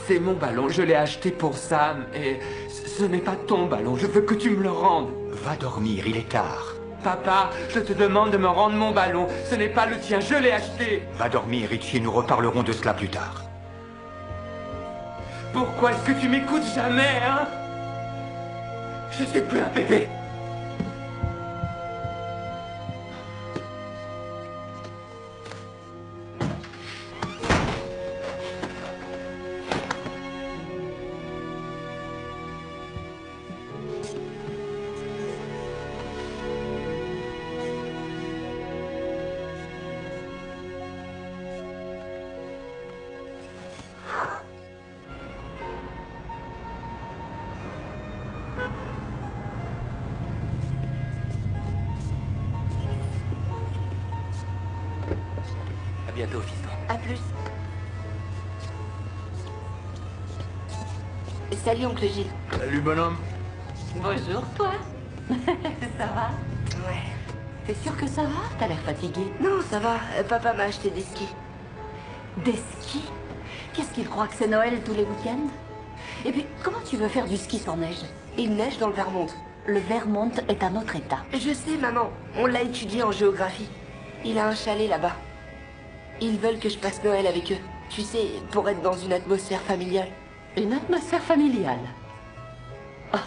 S8: C'est mon ballon. Je l'ai acheté pour Sam. Et ce n'est pas ton ballon. Je veux que tu me le rendes.
S10: Va dormir, il est tard.
S8: Papa, je te demande de me rendre mon ballon. Ce n'est pas le tien. Je l'ai acheté.
S10: Va dormir, Richie. Nous reparlerons de cela plus tard.
S8: Pourquoi est-ce que tu m'écoutes jamais, hein? Je suis plus un bébé.
S11: À bientôt, fiston.
S2: À plus. Salut, oncle Gilles.
S5: Salut, bonhomme.
S1: Bonjour, toi. Ça va?
S2: Ouais.
S1: T'es sûr que ça va? T'as l'air fatigué.
S2: Non, ça va. Papa m'a acheté des skis.
S1: Des skis? Qu'est-ce qu'il croit que c'est Noël tous les week-ends? Et puis, comment tu veux faire du ski sans neige?
S2: Il neige dans le Vermont.
S1: Le Vermont est un autre état.
S2: Je sais, maman. On l'a étudié en géographie. Il a un chalet là-bas. Ils veulent que je passe Noël avec eux. Tu sais, pour être dans une atmosphère familiale.
S1: Une atmosphère familiale. Oh.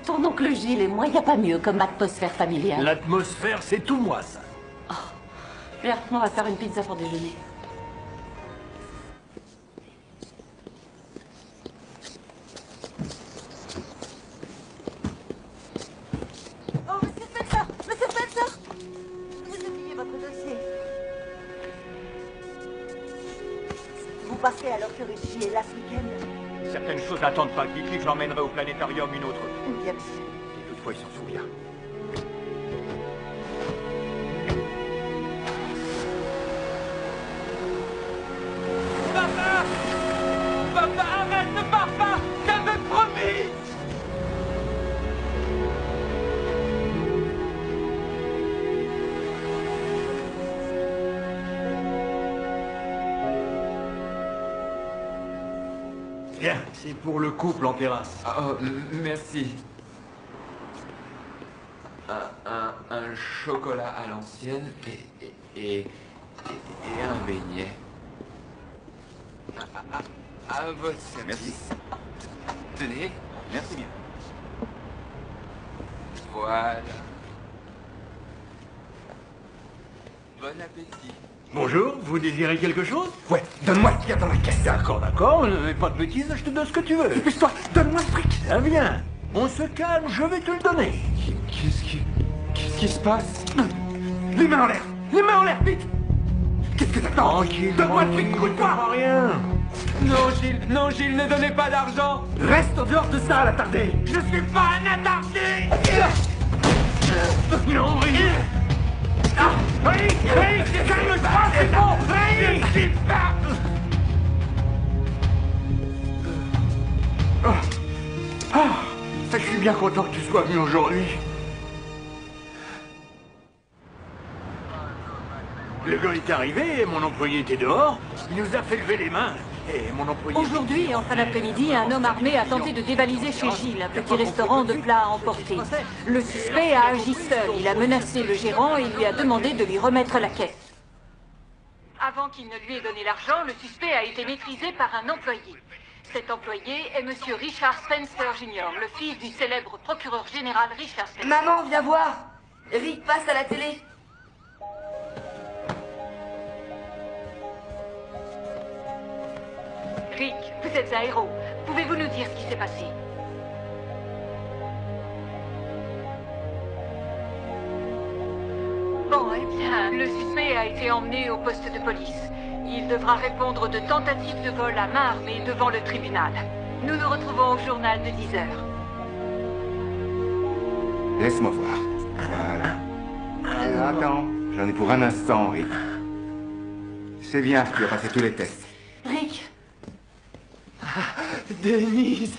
S1: Ton oncle Gilles et moi, il n'y a pas mieux comme atmosphère familiale.
S5: L'atmosphère, c'est tout moi, ça.
S1: Oh. Viens, on va faire une pizza pour déjeuner.
S2: Oh, Monsieur Spencer! Monsieur Spencer! pensez alors que Richie est là ce week-end?
S10: Certaines choses n'attendent pas. Dites-lui que je l'emmènerai au planétarium une autre fois.
S2: Bien sûr.
S10: Si toutefois il s'en souvient.
S5: Papa! Papa, arrête, ne pars pas! J'avais promis! Bien, c'est pour le couple en terrasse.
S8: Oh, merci. Un chocolat à l'ancienne et un beignet. À votre service.
S6: Merci.
S8: Tenez.
S6: Merci bien.
S8: Voilà. Bon appétit.
S5: Bonjour, vous désirez quelque chose?
S10: Ouais, donne-moi ce qu'il y a dans la caisse.
S5: D'accord, ne fais pas de bêtises, je te donne ce que tu veux.
S10: Dépêche-toi, donne-moi le fric.
S5: Ça vient. On se calme, je vais te le donner.
S8: Qu'est-ce qui se passe?
S10: Les mains en l'air. Les mains en l'air, vite. Qu'est-ce que t'attends?
S5: Tranquille.
S10: Donne-moi le fric, brûle-toi.
S5: Rien.
S8: Non Gilles, ne donnez pas d'argent.
S10: Reste en dehors de ça, l'attardé. Je suis pas un attardé.
S5: Non, Rick.
S10: Rick, calme-toi, c'est bon. Rick, c'est pas...
S5: Je suis bien content que tu sois venu aujourd'hui. Le gars est arrivé et mon employé était dehors. Il nous a fait lever les mains. Et mon employé...
S1: Aujourd'hui, en fin d'après-midi, un homme armé a tenté de dévaliser chez Gilles, un petit restaurant de plats à emporter. Le suspect a agi seul. Il a menacé le gérant et lui a demandé de lui remettre la caisse. Avant qu'il ne lui ait donné l'argent, le suspect a été maîtrisé par un employé. Cet employé est monsieur Richard Spencer Jr., le fils du célèbre procureur général Richard Spencer.
S7: Maman, viens voir. Rick passe à la télé.
S1: Rick, vous êtes un héros. Pouvez-vous nous dire ce qui s'est passé? Bon, eh bien, le suspect a été emmené au poste de police. Il devra répondre de tentative de vol à main armée devant le tribunal. Nous nous retrouvons au journal de 10 heures.
S6: Laisse-moi voir. Voilà. Attends, j'en ai pour un instant, Rick. C'est bien, tu as passé tous les tests.
S1: Rick!
S8: Denise,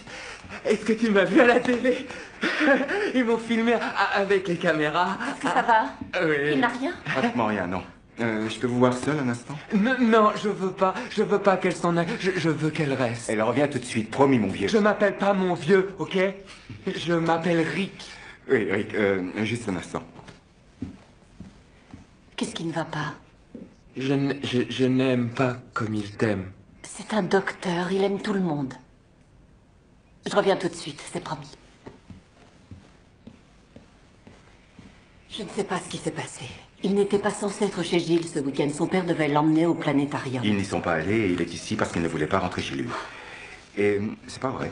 S8: est-ce que tu m'as vu à la télé? Ils m'ont filmé avec les caméras.
S1: Est-ce que ça va?
S8: Oui.
S1: Il n'a rien?
S6: Pratiquement rien, non. Je peux vous voir seul un instant?
S8: Non, je veux pas qu'elle s'en aille. Je veux qu'elle reste.
S6: Elle revient tout de suite, promis, mon vieux.
S8: Je m'appelle pas mon vieux, ok? Je m'appelle Rick.
S6: Oui, Rick, juste un instant.
S1: Qu'est-ce qui ne va pas?
S8: Je n'aime pas comme il t'aime.
S1: C'est un docteur, il aime tout le monde. Je reviens tout de suite, c'est promis. Je ne sais pas ce qui s'est passé. Il n'était pas censé être chez Gilles ce week-end. Son père devait l'emmener au planétarium.
S6: Ils n'y sont pas allés et il est ici parce qu'il ne voulait pas rentrer chez lui. Et c'est pas vrai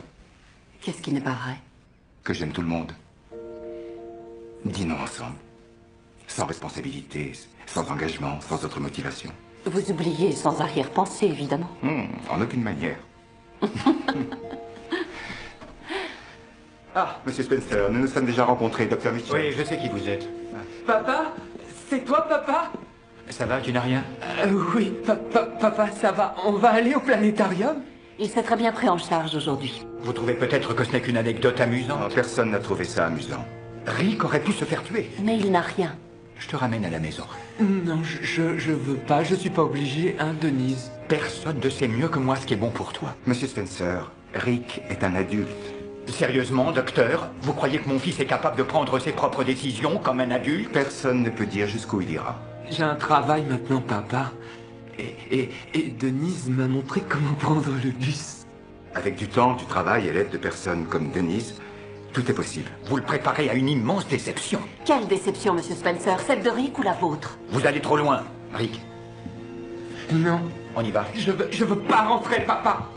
S1: Qu'est-ce qui n'est pas vrai?
S6: que j'aime tout le monde. Dînons ensemble. Sans responsabilité, sans engagement, sans autre motivation.
S1: Vous oubliez sans arrière-pensée, évidemment.
S6: En aucune manière. Ah, Monsieur Spencer, nous nous sommes déjà rencontrés, Dr. Mitchell.
S10: Oui, je sais qui vous êtes.
S8: Papa? C'est toi, papa?
S10: Ça va, tu n'as rien?
S8: Oui, papa, ça va. On va aller au planétarium?
S1: Il s'est très bien pris en charge aujourd'hui.
S10: Vous trouvez peut-être que ce n'est qu'une anecdote amusante?
S6: Personne n'a trouvé ça amusant.
S10: Rick aurait pu se faire tuer.
S1: Mais il n'a rien.
S10: Je te ramène à la maison.
S8: Non, je veux pas. Je suis pas obligé, hein, Denise.
S10: Personne ne sait mieux que moi ce qui est bon pour toi.
S6: Monsieur Spencer, Rick est un adulte.
S10: Sérieusement, docteur, vous croyez que mon fils est capable de prendre ses propres décisions comme un adulte?
S6: Personne ne peut dire jusqu'où il ira.
S8: J'ai un travail maintenant, papa. Et Denise m'a montré comment prendre le bus.
S6: Avec du temps, du travail et l'aide de personnes comme Denise, tout est possible.
S10: Vous le préparez à une immense déception.
S1: Quelle déception, Monsieur Spencer? Celle de Rick ou la vôtre?
S10: Vous allez trop loin, Rick.
S8: Non.
S10: On y va.
S8: Je veux pas rentrer, papa.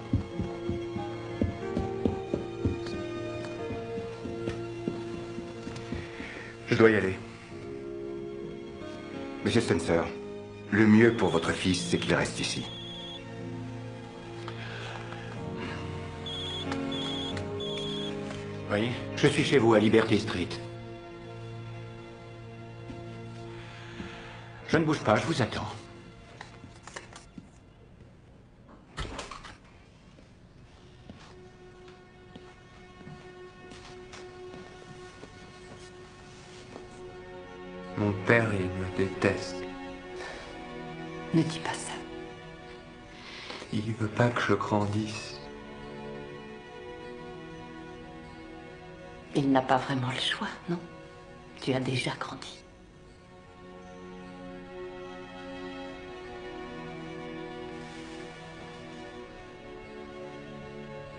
S6: Je dois y aller. Monsieur Spencer, le mieux pour votre fils, c'est qu'il reste ici.
S10: Oui, je suis chez vous à Liberty Street. Je ne bouge pas, je vous attends.
S8: Mon père, il me déteste.
S2: Ne dis pas ça.
S8: Il veut pas que je grandisse.
S2: Il n'a pas vraiment le choix, non? Tu as déjà grandi.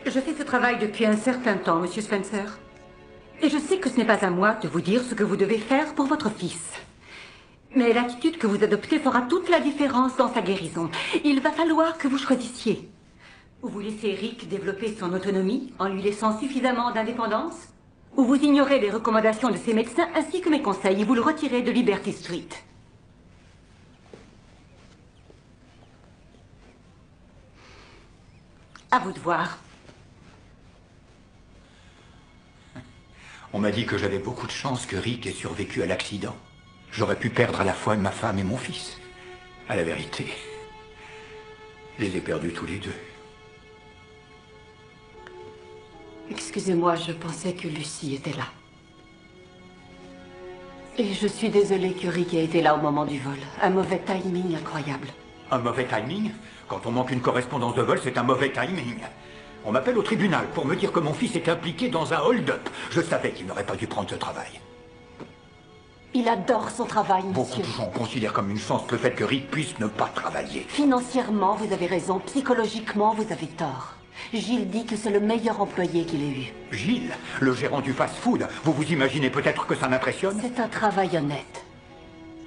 S1: Je fais ce travail depuis un certain temps, Monsieur Spencer. Et je sais que ce n'est pas à moi de vous dire ce que vous devez faire pour votre fils. Mais l'attitude que vous adoptez fera toute la différence dans sa guérison. Il va falloir que vous choisissiez. Vous laissez Rick développer son autonomie en lui laissant suffisamment d'indépendance, ou vous ignorez les recommandations de ses médecins ainsi que mes conseils et vous le retirez de Liberty Street. À vous de voir.
S10: On m'a dit que j'avais beaucoup de chance que Rick ait survécu à l'accident. J'aurais pu perdre à la fois ma femme et mon fils. À la vérité, je les ai perdus tous les deux.
S2: Excusez-moi, je pensais que Lucie était là. Et je suis désolée que Rick ait été là au moment du vol. Un mauvais timing incroyable.
S10: Un mauvais timing? Quand on manque une correspondance de vol, c'est un mauvais timing. On m'appelle au tribunal pour me dire que mon fils est impliqué dans un hold-up. Je savais qu'il n'aurait pas dû prendre ce travail.
S2: Il adore son travail, monsieur.
S10: Beaucoup de gens considèrent comme une chance le fait que Rick puisse ne pas travailler.
S2: Financièrement, vous avez raison. Psychologiquement, vous avez tort. Gilles dit que c'est le meilleur employé qu'il ait eu.
S10: Gilles, le gérant du fast-food, vous vous imaginez peut-être que ça m'impressionne?
S2: C'est un travail honnête.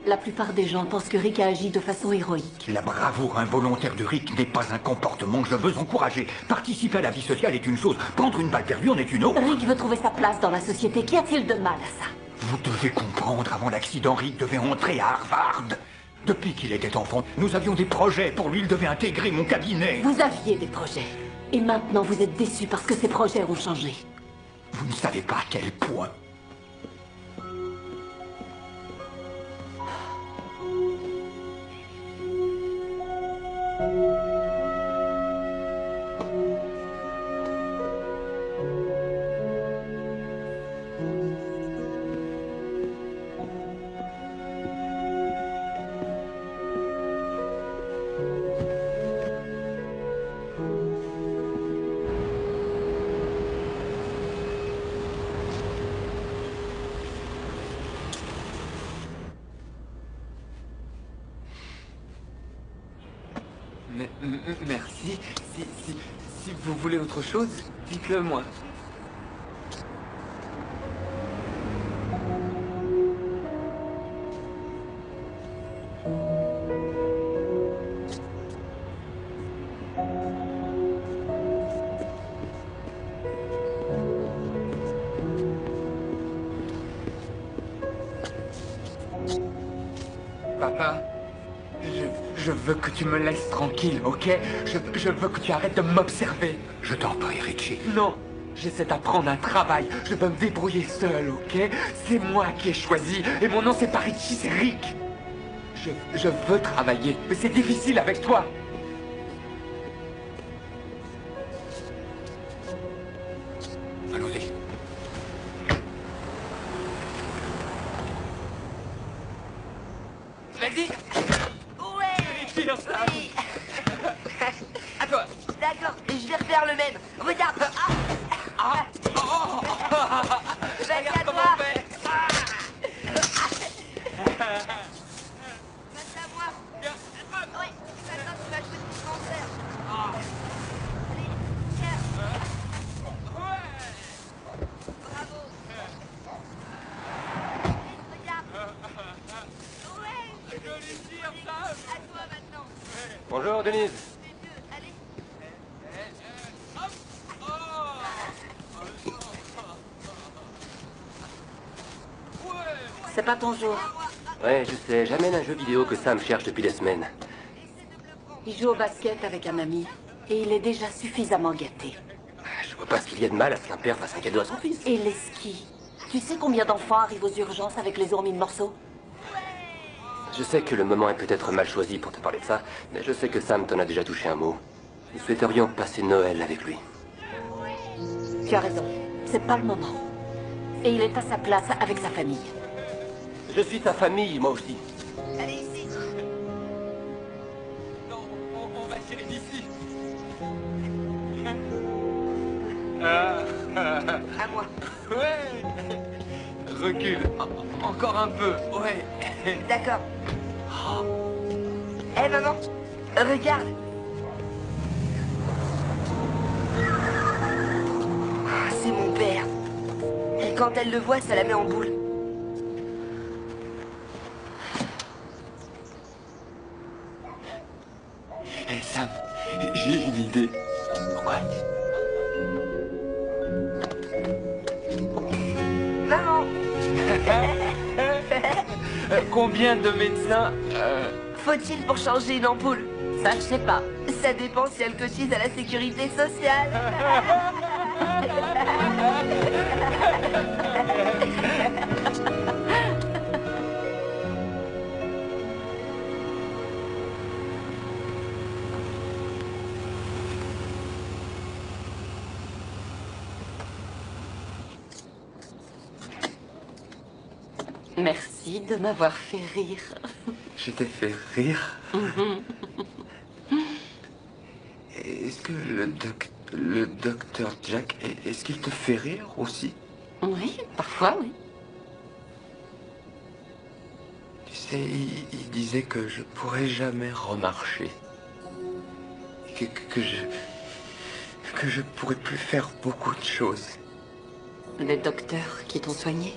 S2: La plupart des gens pensent que Rick a agi de façon héroïque.
S10: La bravoure involontaire de Rick n'est pas un comportement que je veux encourager. Participer à la vie sociale est une chose, prendre une balle perdue en est une autre.
S2: Rick veut trouver sa place dans la société. Qu'y a-t-il de mal à ça?
S10: Vous devez comprendre, avant l'accident, Rick devait entrer à Harvard. Depuis qu'il était enfant, nous avions des projets. Pour lui, il devait intégrer mon cabinet.
S2: Vous aviez des projets. Et maintenant, vous êtes déçus parce que ces projets ont changé.
S10: Vous ne savez pas à quel point.
S8: Merci. Si vous voulez autre chose, dites-le moi. Papa, je veux que tu me laisses tranquille, ok? Je veux que tu arrêtes de m'observer.
S10: Je t'en prie, Richie.
S8: Non, j'essaie d'apprendre un travail. Je veux me débrouiller seul, ok? C'est moi qui ai choisi. Et mon nom, c'est pas Richie, c'est Rick. Je veux travailler, mais c'est difficile avec toi.
S10: Allons-y.
S8: Vas-y.
S12: Ouais. Oui.
S8: À toi.
S12: D'accord, je vais refaire le même. Regarde. Vas-y, à toi. Passe à moi. Oui, maintenant tu vas jouer de concert. Allez, tiens. Bravo. Vite, regarde. Ouais. À toi maintenant.
S11: Bonjour, Denise.
S12: Allez.
S2: C'est pas ton jour.
S11: Ouais, je sais, j'amène un jeu vidéo que Sam cherche depuis des semaines.
S2: Il joue au basket avec un ami. Et il est déjà suffisamment gâté.
S11: Je
S13: Je vois pas ce qu'il y a de mal à ce qu'un père fasse un cadeau à son fils.
S2: Et les skis. Tu sais combien d'enfants arrivent aux urgences avec les os mis de morceaux?
S13: Je sais que le moment est peut-être mal choisi pour te parler de ça, mais je sais que Sam t'en a déjà touché un mot. Nous souhaiterions passer Noël avec lui.
S2: Tu as raison. C'est pas le moment. Et il est à sa place avec sa famille.
S13: Je suis ta famille, moi aussi.
S12: Allez, ici.
S4: Non, on va tirer d'ici.
S12: À moi.
S4: Ouais. Recule. Encore un peu. Ouais.
S12: D'accord. Hé, maman, regarde. C'est mon père. Et quand elle le voit, ça la met en boule.
S8: Hé Sam, j'ai une idée.
S13: Pourquoi?
S12: Maman.
S4: Combien de médecins
S12: Faut-il pour changer une ampoule?
S2: Ça, je sais pas.
S12: Ça dépend si elle cotise à la sécurité sociale.
S2: Merci de m'avoir fait rire.
S8: Je t'ai fait rire. Est-ce que le docteur Jack, est-ce qu'il te fait rire aussi?
S2: Oui, parfois, oui.
S8: Tu sais, il disait que je pourrais jamais remarcher. Que je pourrais plus faire beaucoup de choses.
S2: Les docteurs qui t'ont soigné?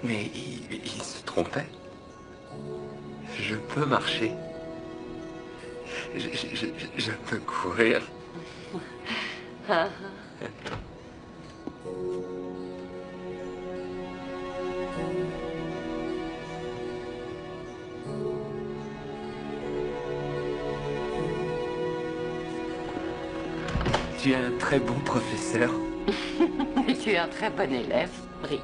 S8: Mais il se trompait. Je peux marcher. Je peux courir. Tu es un très bon professeur.
S2: Et tu es un très bon élève, Rick.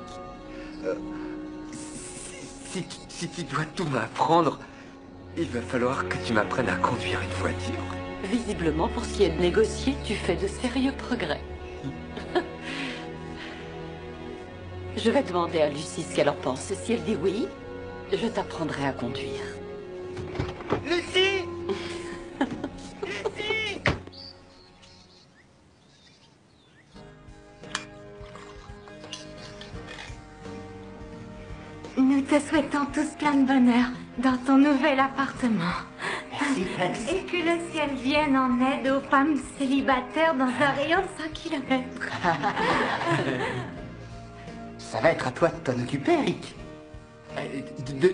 S8: Si tu dois tout m'apprendre, il va falloir que tu m'apprennes à conduire une voiture.
S2: Visiblement, pour ce qui est de négocier, tu fais de sérieux progrès. Je vais demander à Lucie ce qu'elle en pense. Si elle dit oui, je t'apprendrai à conduire.
S12: Lucie. Lucie.
S7: Nous te souhaitons tous plein de bonheur dans ton nouvel appartement.
S9: Merci.
S7: Et que le ciel vienne en aide aux femmes célibataires dans un rayon de 5 kilomètres.
S9: Ça va être à toi de t'en occuper, Rick.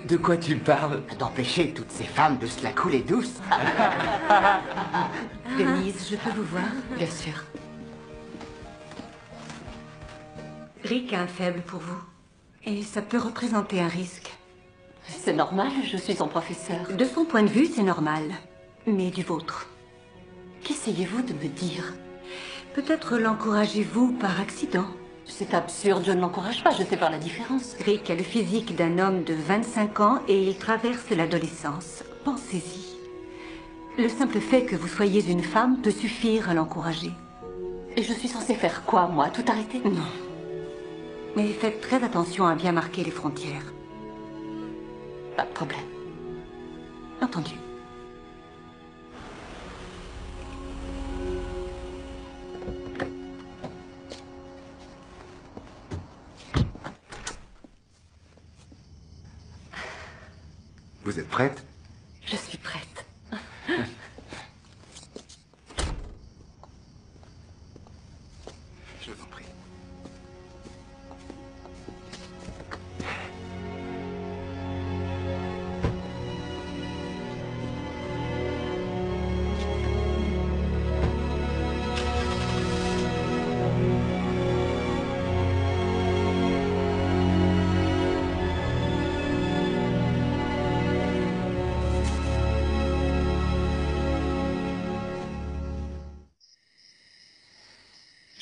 S8: De quoi tu parles?
S9: D'empêcher toutes ces femmes de se la couler douce.
S1: Denise, je peux vous voir?
S2: Bien sûr.
S1: Rick a un faible pour vous. Et ça peut représenter un risque.
S2: C'est normal, je suis son professeur.
S1: De son point de vue, c'est normal. Mais du vôtre.
S2: Qu'essayez-vous de me dire?
S1: Peut-être l'encouragez-vous par accident.
S2: C'est absurde, je ne l'encourage pas, je sais faire la différence.
S1: Rick a le physique d'un homme de 25 ans et il traverse l'adolescence. Pensez-y. Le simple fait que vous soyez une femme peut suffire à l'encourager.
S2: Et je suis censée faire quoi, moi? Tout arrêter?
S1: Non. Mais faites très attention à bien marquer les frontières.
S2: Pas de problème.
S1: Entendu.
S6: Vous êtes prête?
S2: Je suis prête.
S6: Je vous en prie.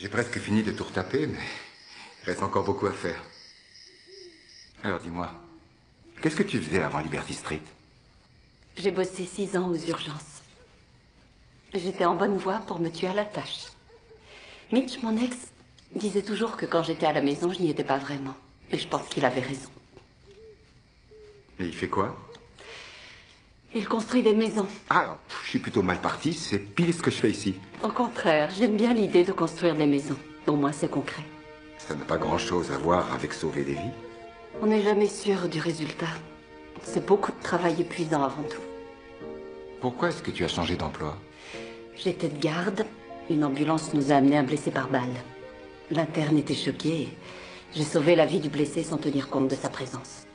S6: J'ai presque fini de tout retaper, mais il reste encore beaucoup à faire. Alors dis-moi, qu'est-ce que tu faisais avant Liberty Street?
S2: J'ai bossé 6 ans aux urgences. J'étais en bonne voie pour me tuer à la tâche. Mitch, mon ex, disait toujours que quand j'étais à la maison, je n'y étais pas vraiment. Et je pense qu'il avait raison.
S6: Et il fait quoi?
S2: Il construit des maisons.
S6: Ah, je suis plutôt mal parti, c'est pile ce que je fais ici.
S2: Au contraire, j'aime bien l'idée de construire des maisons. Au moins, c'est concret.
S6: Ça n'a pas grand-chose à voir avec sauver des vies.
S2: On n'est jamais sûr du résultat. C'est beaucoup de travail épuisant avant tout.
S6: Pourquoi est-ce que tu as changé d'emploi?
S2: J'étais de garde. Une ambulance nous a amené un blessé par balle. L'interne était choqué. J'ai sauvé la vie du blessé sans tenir compte de sa présence.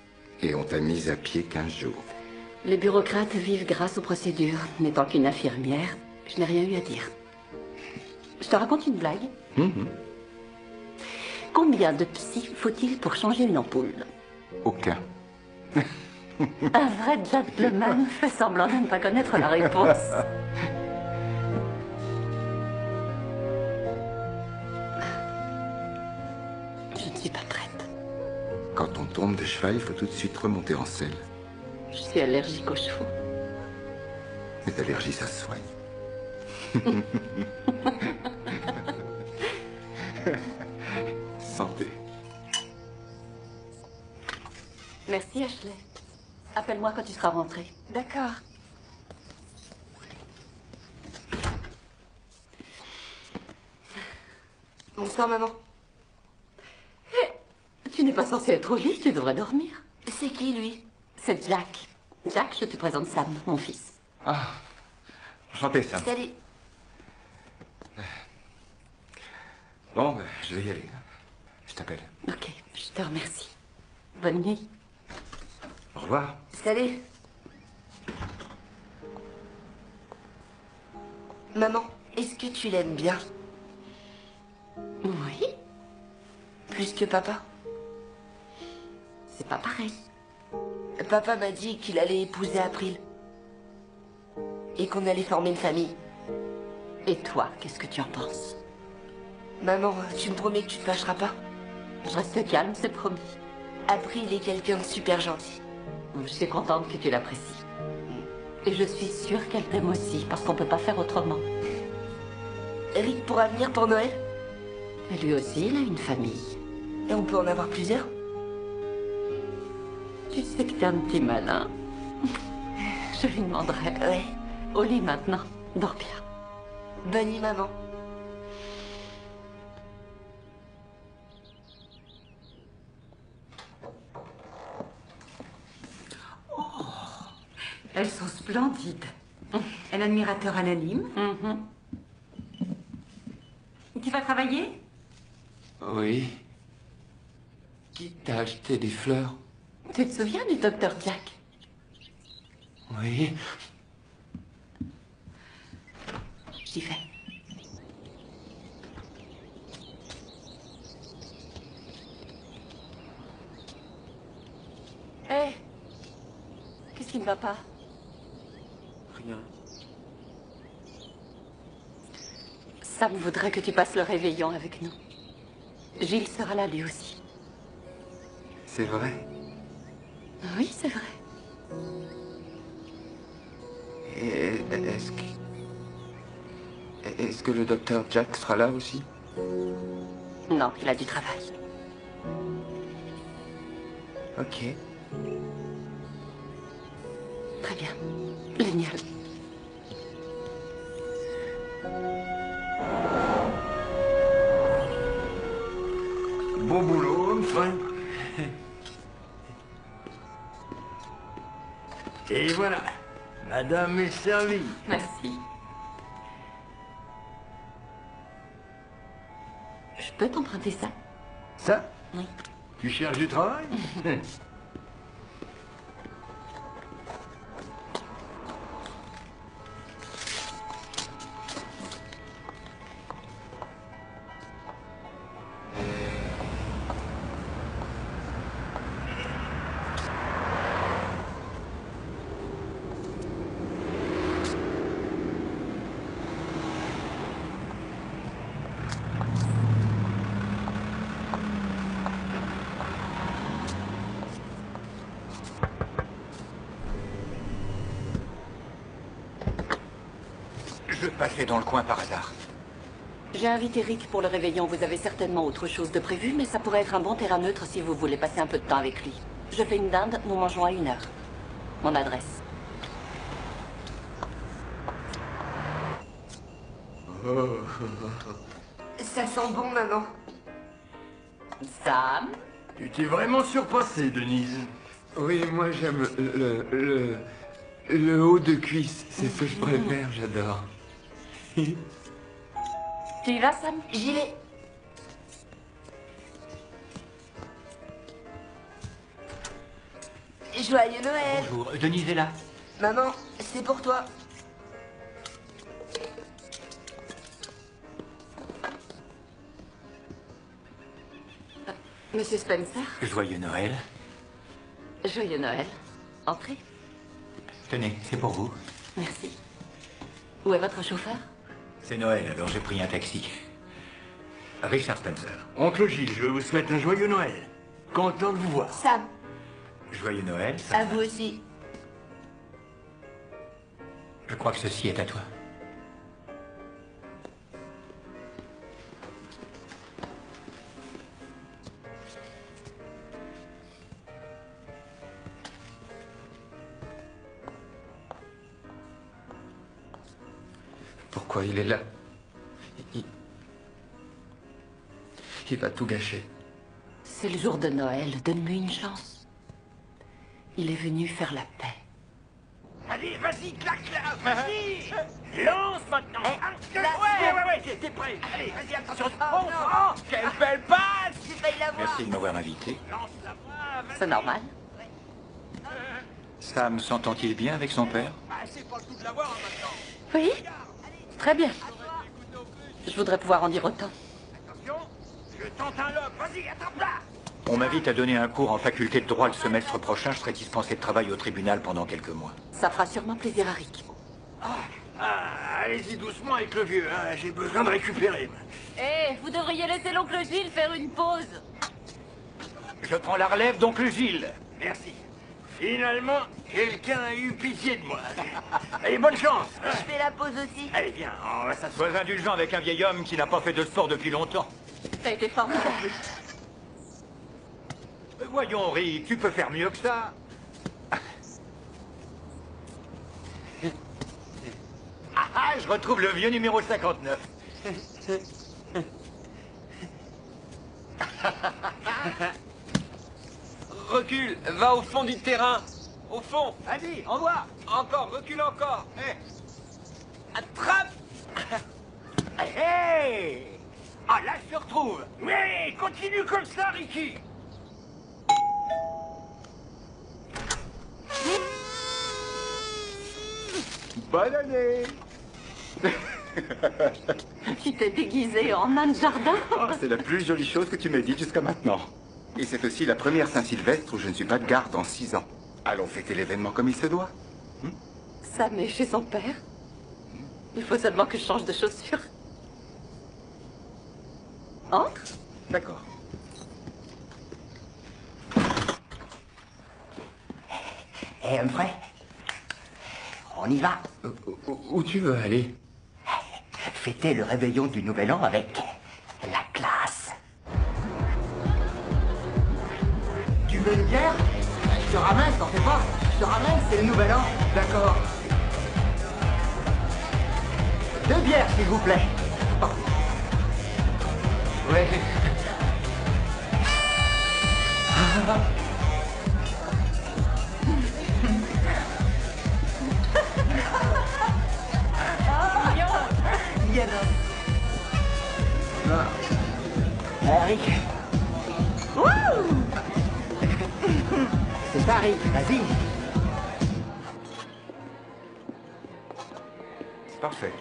S6: Et on t'a mise à pied 15 jours.
S2: Les bureaucrates vivent grâce aux procédures. N'étant qu'une infirmière, je n'ai rien eu à dire. Je te raconte une blague. Combien de psy faut-il pour changer une ampoule?
S6: Aucun.
S2: Un vrai gentleman fait semblant de ne pas connaître la réponse. Je ne suis pas prête.
S6: Quand on tombe de cheval, il faut tout de suite remonter en selle.
S2: Je suis allergique aux chevaux.
S6: Mais l'allergie, ça se soigne. Santé.
S2: Merci, Ashley. Appelle-moi quand tu seras rentrée.
S7: D'accord. Bonsoir, maman.
S2: Tu n'es pas censée être au lit, tu devrais dormir.
S7: C'est qui, lui?
S2: C'est Jack. Jack, je te présente Sam, mon fils.
S6: Ah, enchanté, Sam.
S7: Salut.
S6: Bon, je vais y aller. Je t'appelle.
S2: Ok, je te remercie. Bonne nuit.
S6: Au revoir.
S7: Salut. Maman, est-ce que tu l'aimes bien?
S2: Oui.
S7: Plus que papa?
S2: C'est pas pareil.
S7: Papa m'a dit qu'il allait épouser April. Et qu'on allait former une famille.
S2: Et toi, qu'est-ce que tu en penses?
S7: Maman, tu me promets que tu te fâcheras pas?
S2: Je reste calme, c'est promis.
S7: April est quelqu'un de super gentil.
S2: Je suis contente que tu l'apprécies. Et je suis sûre qu'elle t'aime aussi, parce qu'on peut pas faire autrement.
S7: Rick pourra venir pour Noël?
S2: Et lui aussi, il a une famille.
S7: Et on peut en avoir plusieurs?
S2: Tu sais que t'es un petit malin. Je lui demanderai.
S7: Ouais.
S2: Au lit maintenant. Dors bien.
S7: Bonne nuit, maman.
S1: Elles sont splendides. Un admirateur anonyme. Tu vas travailler?
S8: Oui. Qui t'a acheté des fleurs?
S2: Tu te souviens du docteur Jack?
S8: Oui.
S2: J'y vais. Hé! Qu'est-ce qui ne va pas?
S8: Rien.
S2: Sam voudrait que tu passes le réveillon avec nous. Gilles sera là lui aussi.
S8: C'est vrai?
S2: Oui, c'est vrai.
S8: Et est-ce que le docteur Jack sera là aussi?
S2: Non, il a du travail.
S8: Ok.
S2: Très bien. Génial.
S5: Bon boulot, enfin. Et voilà, madame est servie.
S2: Merci. Je peux t'emprunter ça?
S5: Ça?
S2: Oui.
S5: Tu cherches du travail?
S10: passé dans le coin par hasard.
S2: J'ai invité Rick pour le réveillon. Vous avez certainement autre chose de prévu, mais ça pourrait être un bon terrain neutre si vous voulez passer un peu de temps avec lui. Je fais une dinde, nous mangeons à 1h. Mon adresse.
S7: Ça sent bon, maman.
S2: Sam?
S5: Tu t'es vraiment surpassée, Denise.
S8: Oui, moi j'aime le haut de cuisse. C'est ce que je préfère, j'adore.
S2: Tu y vas, Sam?
S7: J'y vais. Joyeux Noël.
S10: Bonjour, Denise est là.
S7: Maman, c'est pour toi.
S2: Monsieur Spencer?
S10: Joyeux Noël.
S2: Joyeux Noël. Entrez.
S10: Tenez, c'est pour vous.
S2: Merci. Où est votre chauffeur?
S10: C'est Noël, alors j'ai pris un taxi. Richard Spencer.
S5: Oncle Gilles, je vous souhaite un joyeux Noël. Content de vous voir.
S7: Sam,
S10: Joyeux Noël.
S7: à vous aussi.
S10: Je crois que ceci est à toi.
S8: Pourquoi il est là? Il va tout gâcher.
S2: C'est le jour de Noël. Donne-moi une chance. Il est venu faire la paix.
S5: Allez, vas-y, claque-la, vas-y. Lance maintenant. Ouais, t'es prêt. Allez, vas-y, attention. Oh, quelle belle passe.
S7: J'ai failli la voir.
S10: Merci de m'avoir invité.
S2: C'est normal.
S10: Sam s'entend-il bien avec son père?
S5: C'est pas le tout de l'avoir maintenant.
S2: Oui? Très bien. Je voudrais pouvoir en dire autant.
S5: Attention, je tente un lobe. Vas-y, attrape-la.
S10: On m'invite à donner un cours en faculté de droit le semestre prochain. Je serai dispensé de travail au tribunal pendant quelques mois.
S2: Ça fera sûrement plaisir à Rick.
S5: Allez-y doucement avec le vieux, hein. J'ai besoin de récupérer.
S3: Vous devriez laisser l'oncle Gilles faire une pause.
S10: Je prends la relève d'oncle Gilles.
S5: Merci. Finalement, quelqu'un a eu pitié de moi. Allez, bonne chance.
S7: Je fais la pause aussi.
S5: Allez, viens, on va s'asseoir.
S10: Sois indulgent avec un vieil homme qui n'a pas fait de sport depuis longtemps.
S2: T'as été formidable.
S10: Voyons, Rick, tu peux faire mieux que ça. Ah, je retrouve le vieux numéro 59.
S8: Recule, va au fond du terrain. Au fond.
S5: Vas-y, envoie.
S8: Encore, recule encore. Attrape.
S5: Hey. Ah, là, je te retrouve. Mais continue comme ça, Ricky.
S6: Bonne année.
S2: Tu t'es déguisé en nain de jardin?
S6: Oh, c'est la plus jolie chose que tu m'aies dite jusqu'à maintenant. Et c'est aussi la première Saint-Sylvestre où je ne suis pas de garde en 6 ans. Allons fêter l'événement comme il se doit.
S2: Sam est chez son père. Il faut seulement que je change de chaussures. Entre.
S6: D'accord.
S9: Hé, Humphrey, on y va.
S8: Où tu veux aller?
S9: Fêter le réveillon du Nouvel An avec la classe. Tu veux une bière? Je te ramène, t'en fais pas. Je te ramène, c'est le Nouvel An. D'accord. 2 bières, s'il vous plaît. Oh. Ouais. Rick. C'est ça, Rick. Vas-y.
S6: Parfait.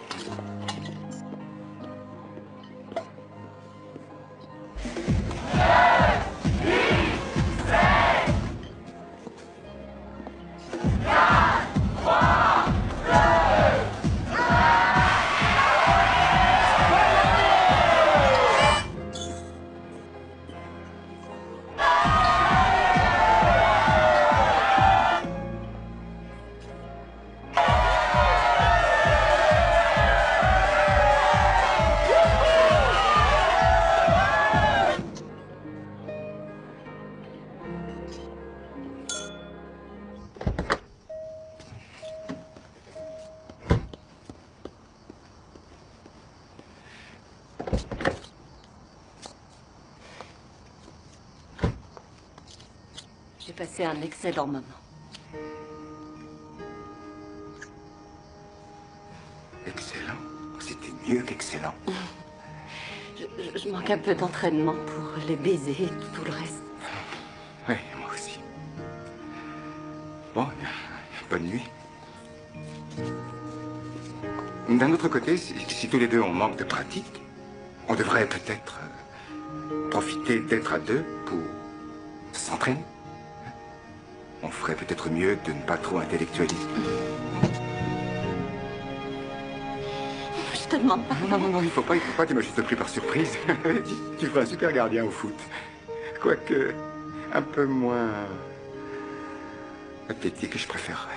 S2: J'ai passé un excellent moment.
S6: Excellent. C'était mieux qu'excellent.
S2: Je manque un peu d'entraînement pour les baisers et tout le reste.
S6: Oui, moi aussi. Bon, bonne nuit. D'un autre côté, si tous les deux on manque de pratique, on devrait peut-être profiter d'être à deux pour s'entraîner. On ferait peut-être mieux de ne pas trop intellectualiser.
S2: Je te demande pas.
S6: Non, il faut pas, tu m'as juste pris par surprise. Tu ferais un super gardien au foot. Quoique, un peu moins athlétique, je préférerais.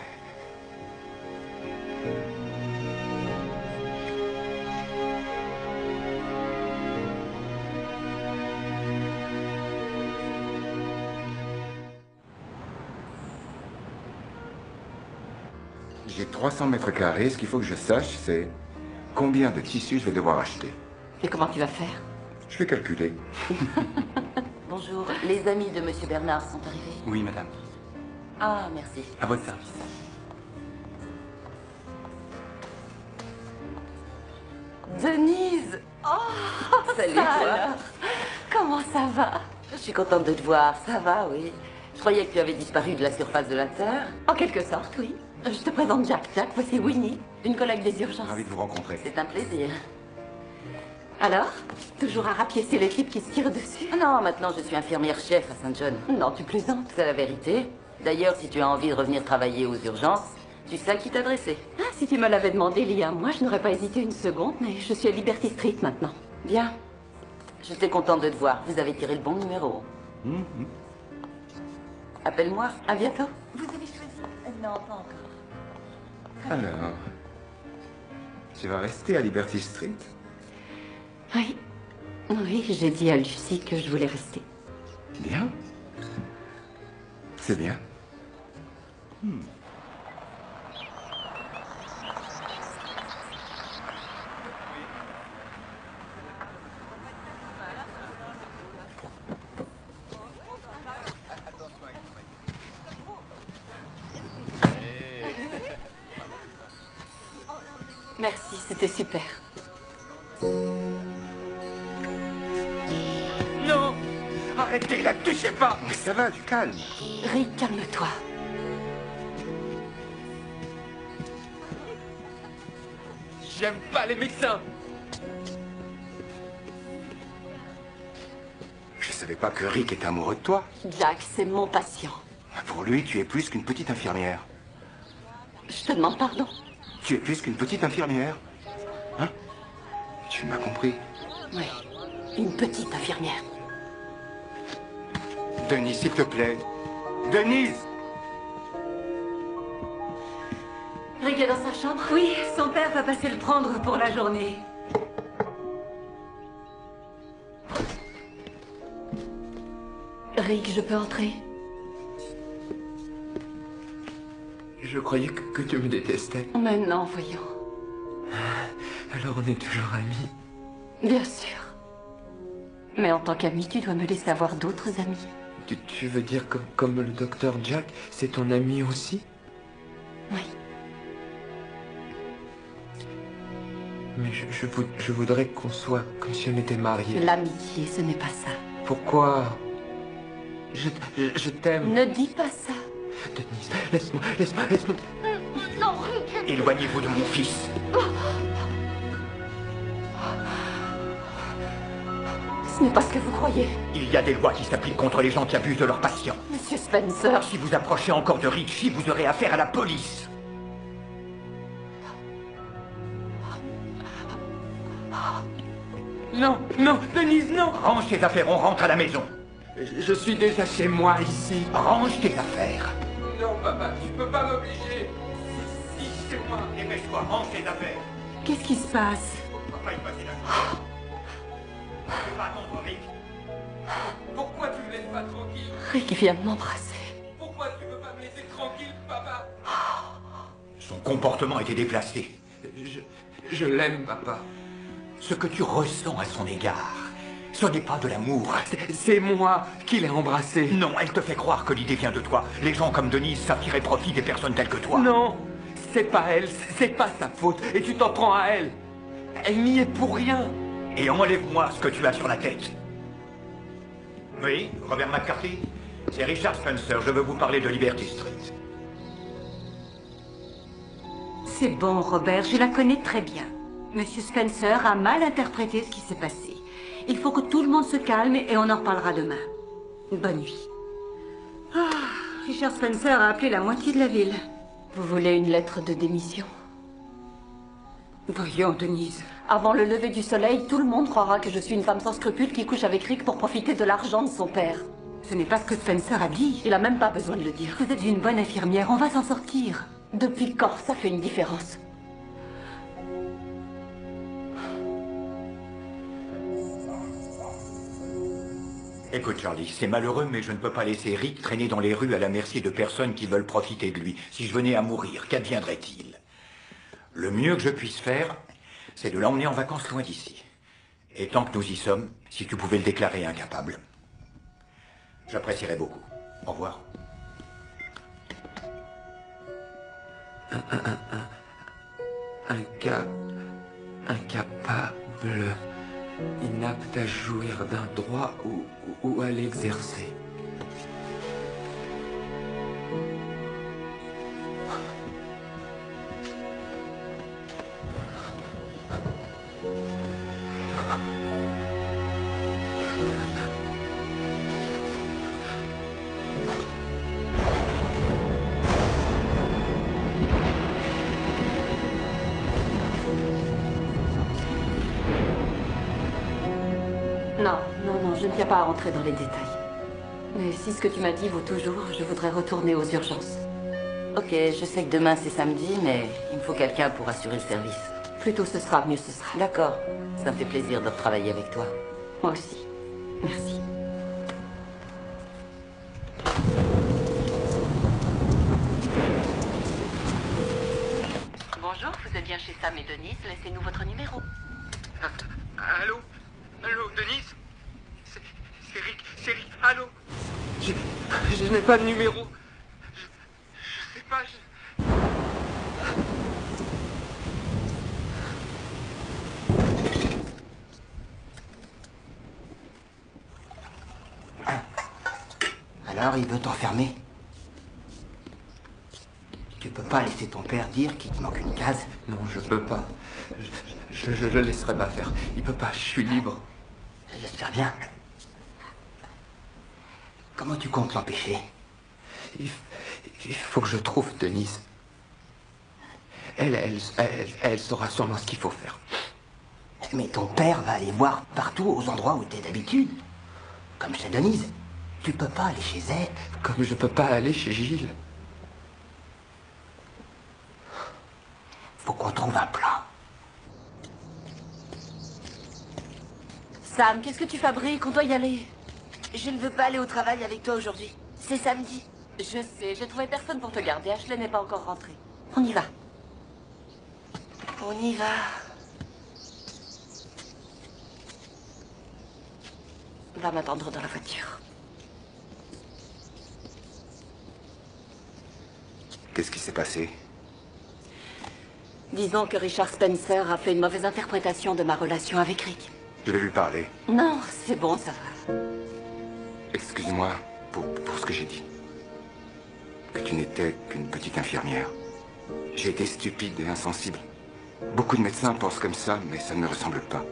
S6: J'ai 300 mètres carrés. Ce qu'il faut que je sache, c'est combien de tissus je vais devoir acheter.
S2: Et comment tu vas faire?
S6: Je vais calculer.
S7: Bonjour, les amis de Monsieur Bernard sont arrivés.
S4: Oui, madame.
S7: Ah, merci.
S4: À votre service.
S7: Denise! Oh, salut toi.
S2: Alors, comment ça va?
S7: Je suis contente de te voir, ça va, oui. Je croyais que tu avais disparu de la surface de la Terre.
S2: En quelque sorte, oui. Je te présente Jack. Jack, voici Winnie, une collègue des urgences.
S6: Ravi de vous rencontrer.
S7: C'est un plaisir.
S2: Alors? Toujours à rapiécer les types qui se tirent dessus?
S7: Non, maintenant je suis infirmière-chef à Saint-John.
S2: Non, tu plaisantes.
S7: C'est la vérité. D'ailleurs, si tu as envie de revenir travailler aux urgences, tu sais à qui t'adresser.
S2: Ah, si tu me l'avais demandé il y a un mois, je n'aurais pas hésité une seconde, mais je suis à Liberty Street maintenant.
S7: Bien. J'étais contente de te voir. Vous avez tiré le bon numéro. Appelle-moi.
S2: À bientôt.
S7: Vous avez choisi? Non, pas encore.
S6: Alors, tu vas rester à Liberty Street?
S2: Oui. Oui, j'ai dit à Lucie que je voulais rester.
S6: Bien. C'est bien.
S2: Merci, c'était super.
S5: Non! Arrêtez, la touchez pas!
S6: Mais ça va, du calme.
S2: Rick, calme-toi.
S8: J'aime pas les médecins.
S6: Je savais pas que Rick était amoureux de toi.
S2: Jack, c'est mon patient.
S6: Pour lui, tu es plus qu'une petite infirmière.
S2: Je te demande pardon.
S6: Tu es plus qu'une petite infirmière. Hein? Tu m'as compris.
S2: Oui, une petite infirmière.
S6: Denise, s'il te plaît. Denise!
S2: Rick est dans sa chambre?
S1: Oui, son père va passer le prendre pour la journée.
S2: Rick, je peux entrer?
S8: Je croyais que tu me détestais.
S2: Mais non, voyons.
S8: Alors on est toujours amis.
S2: Bien sûr. Mais en tant qu'ami, tu dois me laisser avoir d'autres amis.
S8: Tu veux dire comme le docteur Jack, c'est ton ami aussi?
S2: Oui.
S8: Mais je voudrais qu'on soit comme si on était mariés.
S2: L'amitié, ce n'est pas ça.
S8: Pourquoi? Je t'aime.
S2: Ne dis pas ça.
S8: Denise, laisse-moi.
S2: Non, Rick.
S10: Éloignez-vous de mon fils.
S2: Ce n'est pas ce que vous croyez.
S10: Il y a des lois qui s'appliquent contre les gens qui abusent de leurs patients.
S2: Monsieur Spencer.
S10: Si vous approchez encore de Richie, vous aurez affaire à la police.
S8: Non, Denise, non.
S10: Range tes affaires, on rentre à la maison.
S8: Je suis déjà chez moi ici.
S10: Range tes affaires.
S8: Non, papa, tu peux pas m'obliger. Si, chez moi.
S10: Dépêche-toi, range tes affaires.
S1: Qu'est-ce qui se passe?
S10: On va pas y passer la journée. Tu peux pas attendre Rick.
S8: Pourquoi tu me laisses pas tranquille?
S2: Rick vient de m'embrasser.
S8: Pourquoi tu veux pas me laisser tranquille, papa?
S10: Son comportement était déplacé.
S8: Je l'aime, papa.
S10: Ce que tu ressens à son égard, Ce n'est pas de l'amour.
S8: C'est moi qui l'ai embrassée.
S10: Non, elle te fait croire que l'idée vient de toi. Les gens comme Denise savent tirer profit des personnes telles que toi.
S8: Non, c'est pas elle, c'est pas sa faute. Et tu t'en prends à elle. Elle n'y est pour rien.
S10: Et enlève-moi ce que tu as sur la tête. Oui, Robert McCarthy? C'est Richard Spencer, je veux vous parler de Liberty Street.
S1: C'est bon, Robert, je la connais très bien. Monsieur Spencer a mal interprété ce qui s'est passé. Il faut que tout le monde se calme et on en reparlera demain. Bonne nuit. Ah, Richard Spencer a appelé la moitié de la ville.
S2: Vous voulez une lettre de démission?
S1: Voyons, Denise.
S2: Avant le lever du soleil, tout le monde croira que je suis une femme sans scrupules qui couche avec Rick pour profiter de l'argent de son père.
S1: Ce n'est pas ce que Spencer a dit.
S2: Il a même pas besoin de le dire.
S1: Vous êtes une bonne infirmière, on va s'en sortir.
S2: Depuis quand ça fait une différence?
S10: Écoute, Charlie, c'est malheureux, mais je ne peux pas laisser Rick traîner dans les rues à la merci de personnes qui veulent profiter de lui. Si je venais à mourir, qu'adviendrait-il? Le mieux que je puisse faire, c'est de l'emmener en vacances loin d'ici. Et tant que nous y sommes, si tu pouvais le déclarer incapable, j'apprécierais beaucoup. Au revoir.
S8: Incapable, inapte à jouir d'un droit ou à l'exercer.
S2: Non, je ne tiens pas à rentrer dans les détails. Mais si ce que tu m'as dit vaut toujours, je voudrais retourner aux urgences.
S7: Ok, je sais que demain c'est samedi, mais il me faut quelqu'un pour assurer le service.
S2: Plus tôt ce sera, mieux ce sera.
S7: D'accord, ça me fait plaisir de retravailler avec toi.
S2: Moi aussi. Merci.
S7: Bonjour, vous êtes bien chez Sam et Denise, laissez-nous votre numéro.
S8: Allô? Allô, Denise? C'est Rick, allô? Je n'ai pas de numéro. Je sais pas,
S9: Alors, il veut t'enfermer? Tu peux pas laisser ton père dire qu'il te manque une case?
S8: Non, je peux pas. Je le laisserai pas faire. Il peut pas, je suis libre.
S9: J'espère bien. Comment tu comptes l'empêcher?
S8: Il faut que je trouve Denise. Elle saura sûrement ce qu'il faut faire.
S9: Mais ton père va aller voir partout aux endroits où t'es d'habitude. Comme chez Denise. Tu peux pas aller chez elle.
S8: Comme je peux pas aller chez Gilles.
S9: Faut qu'on trouve un plan.
S7: Sam, qu'est-ce que tu fabriques? On doit y aller. Je ne veux pas aller au travail avec toi aujourd'hui. C'est samedi.
S2: Je sais, j'ai trouvé personne pour te garder. Ashley n'est pas encore rentrée. On y va.
S7: On y va.
S2: Va m'attendre dans la voiture.
S6: Qu'est-ce qui s'est passé?
S2: Disons que Richard Spencer a fait une mauvaise interprétation de ma relation avec Rick.
S6: Je vais lui parler.
S2: Non, c'est bon, ça va.
S6: Excuse-moi pour ce que j'ai dit. Que tu n'étais qu'une petite infirmière. J'ai été stupide et insensible. Beaucoup de médecins pensent comme ça, mais ça ne me ressemble pas.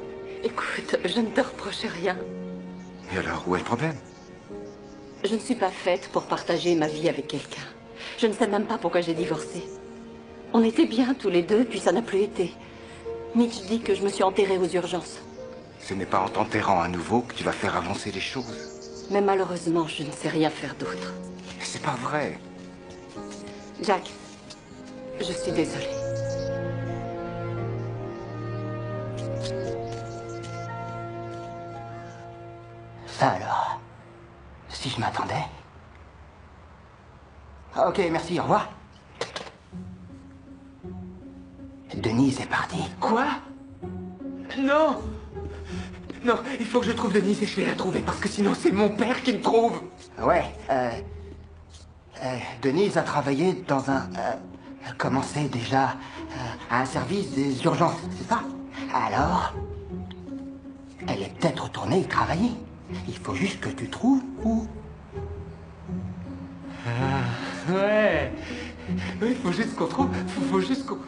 S2: Écoute, je ne te reproche rien.
S6: Et alors, où est le problème?
S2: Je ne suis pas faite pour partager ma vie avec quelqu'un. Je ne sais même pas pourquoi j'ai divorcé. On était bien tous les deux, puis ça n'a plus été. Mitch dit que je me suis enterrée aux urgences.
S6: Ce n'est pas en t'enterrant à nouveau que tu vas faire avancer les choses.
S2: Mais malheureusement, je ne sais rien faire d'autre.
S6: C'est pas vrai.
S2: Jack, je suis désolée.
S9: Ça alors, si je m'attendais. Ah, ok, merci, au revoir. Denise est partie.
S8: Quoi? Non! Non, il faut que je trouve Denise et je vais la trouver parce que sinon c'est mon père qui me trouve.
S9: Ouais, Denise a travaillé dans un... comment c'est déjà un service des urgences, c'est ça? Alors, elle est peut-être retournée y travailler. Il faut juste que tu trouves où.
S8: Ah, ouais. Oui, il faut juste qu'on trouve... Faut juste qu'on...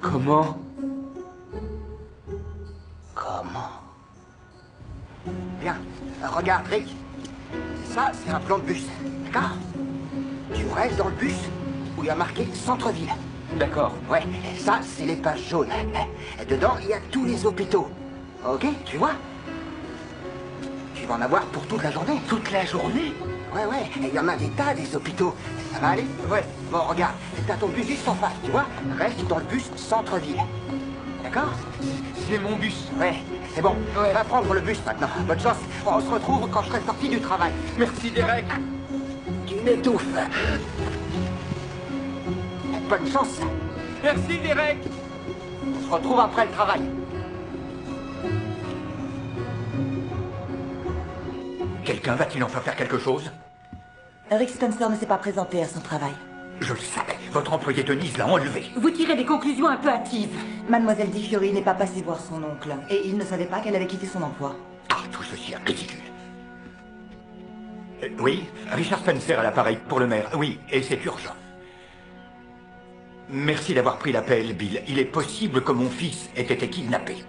S8: Comment?
S9: Comment? Bien, regarde, Rick. Ça, c'est un plan de bus, d'accord? Tu restes dans le bus où il y a marqué centre-ville.
S8: D'accord.
S9: Ouais, ça, c'est les pages jaunes. Et dedans, il y a tous les hôpitaux. Ok, tu vois? Tu vas en avoir pour toute la journée.
S8: Toute la journée?
S9: Ouais, ouais, et il y en a des tas, des hôpitaux. Ça va aller? Ouais. Bon, regarde, t'as ton bus juste en face, tu vois? Reste dans le bus centre-ville. D'accord?
S8: C'est mon bus.
S9: Ouais, c'est bon. Ouais. Va prendre le bus maintenant. Bonne chance. On se retrouve quand je serai sorti du travail.
S8: Merci, Derek.
S9: Tu m'étouffes. Bonne chance.
S8: Merci, Derek.
S9: On se retrouve après le travail.
S10: Quelqu'un va-t-il enfin faire quelque chose?
S14: Rick Spencer ne s'est pas présenté à son travail.
S10: Je le savais. Votre employé Denise l'a enlevé.
S1: Vous tirez des conclusions un peu hâtives.
S14: Mademoiselle Di Fiori n'est pas passée voir son oncle. Et il ne savait pas qu'elle avait quitté son emploi.
S10: Ah, tout ceci est ridicule. Oui, Richard Spencer à l'appareil pour le maire. Oui, et c'est urgent. Merci d'avoir pris l'appel, Bill. Il est possible que mon fils ait été kidnappé.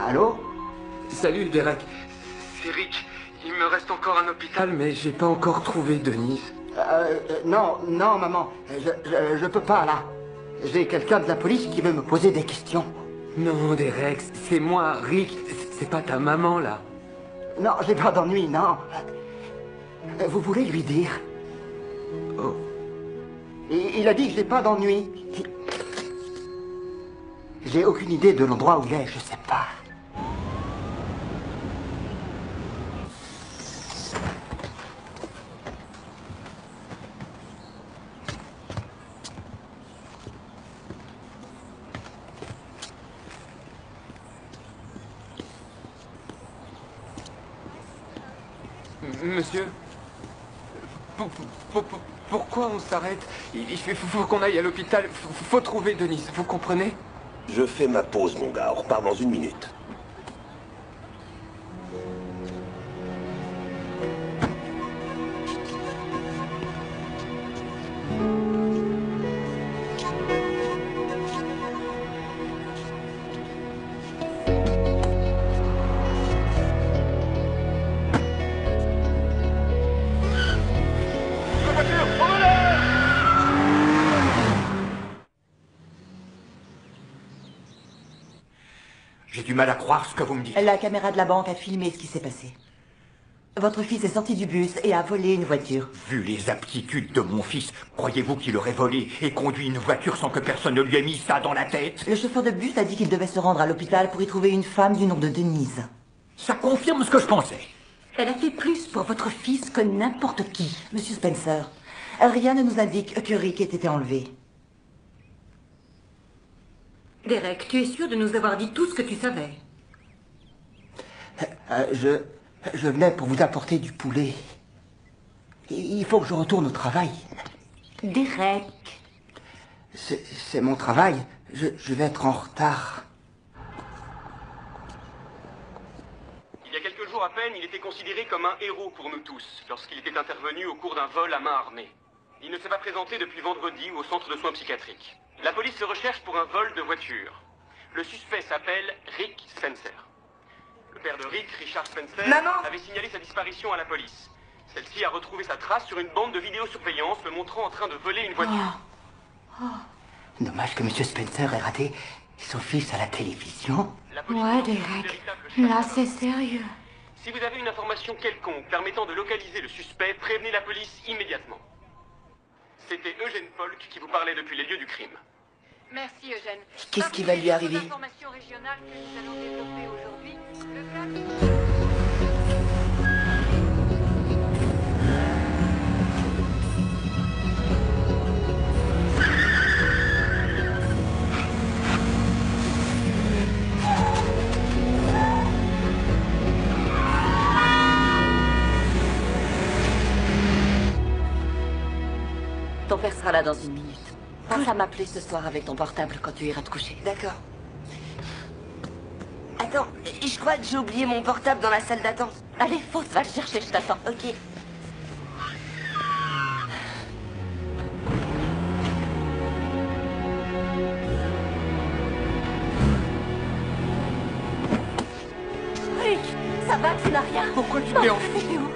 S9: Allô?
S8: Salut, Derek. C'est Rick. Il me reste encore un hôpital, mais j'ai pas encore trouvé Denise.
S9: Non, maman. Je peux pas, là. J'ai quelqu'un de la police qui veut me poser des questions.
S8: Non, Derek, c'est moi, Rick. C'est pas ta maman, là.
S9: Non, j'ai pas d'ennui, non. Vous voulez lui dire?
S8: Oh.
S9: Il a dit que j'ai pas d'ennui. J'ai aucune idée de l'endroit où il est, je sais pas.
S8: Monsieur, pourquoi on s'arrête? Il faut qu'on aille à l'hôpital. Faut trouver Denise, vous comprenez?
S11: Je fais ma pause, mon gars. On repart dans 1 minute.
S10: J'ai du mal à croire ce que vous me dites.
S14: La caméra de la banque a filmé ce qui s'est passé. Votre fils est sorti du bus et a volé une voiture.
S10: Vu les aptitudes de mon fils, croyez-vous qu'il aurait volé et conduit une voiture sans que personne ne lui ait mis ça dans la tête?
S14: Le chauffeur de bus a dit qu'il devait se rendre à l'hôpital pour y trouver une femme du nom de Denise.
S10: Ça confirme ce que je pensais.
S1: Elle a fait plus pour votre fils que n'importe qui.
S14: Monsieur Spencer, rien ne nous indique que Rick ait été enlevé.
S1: Derek, tu es sûr de nous avoir dit tout ce que tu savais?
S9: Je venais pour vous apporter du poulet. Il faut que je retourne au travail.
S1: Derek.
S9: C'est mon travail. Je vais être en retard.
S15: Il y a quelques jours à peine, il était considéré comme un héros pour nous tous, lorsqu'il était intervenu au cours d'un vol à main armée. Il ne s'est pas présenté depuis vendredi au centre de soins psychiatriques. La police se recherche pour un vol de voiture. Le suspect s'appelle Rick Spencer. Le père de Rick, Richard Spencer, avait signalé sa disparition à la police. Celle-ci a retrouvé sa trace sur une bande de vidéosurveillance le montrant en train de voler une voiture.
S9: Dommage que M. Spencer ait raté son fils à la télévision.
S16: Ouais, Derek. Là, c'est sérieux.
S15: Si vous avez une information quelconque permettant de localiser le suspect, prévenez la police immédiatement. C'était Eugène Polk qui vous parlait depuis les lieux du crime.
S3: Merci Eugène.
S7: Qu'est-ce qui va lui arriver?
S3: Informations régionales que nous allons développer aujourd'hui. Le
S2: Ton père sera là dans une minute. Pense à m'appeler ce soir avec ton portable quand tu iras te coucher.
S7: D'accord. Attends, je crois que j'ai oublié mon portable dans la salle d'attente.
S2: Allez, fonce, va le chercher, je t'attends.
S7: Ok.
S2: Rick, ça va, tu n'as rien?
S8: Pourquoi tu t'es enfui?
S2: T'es où?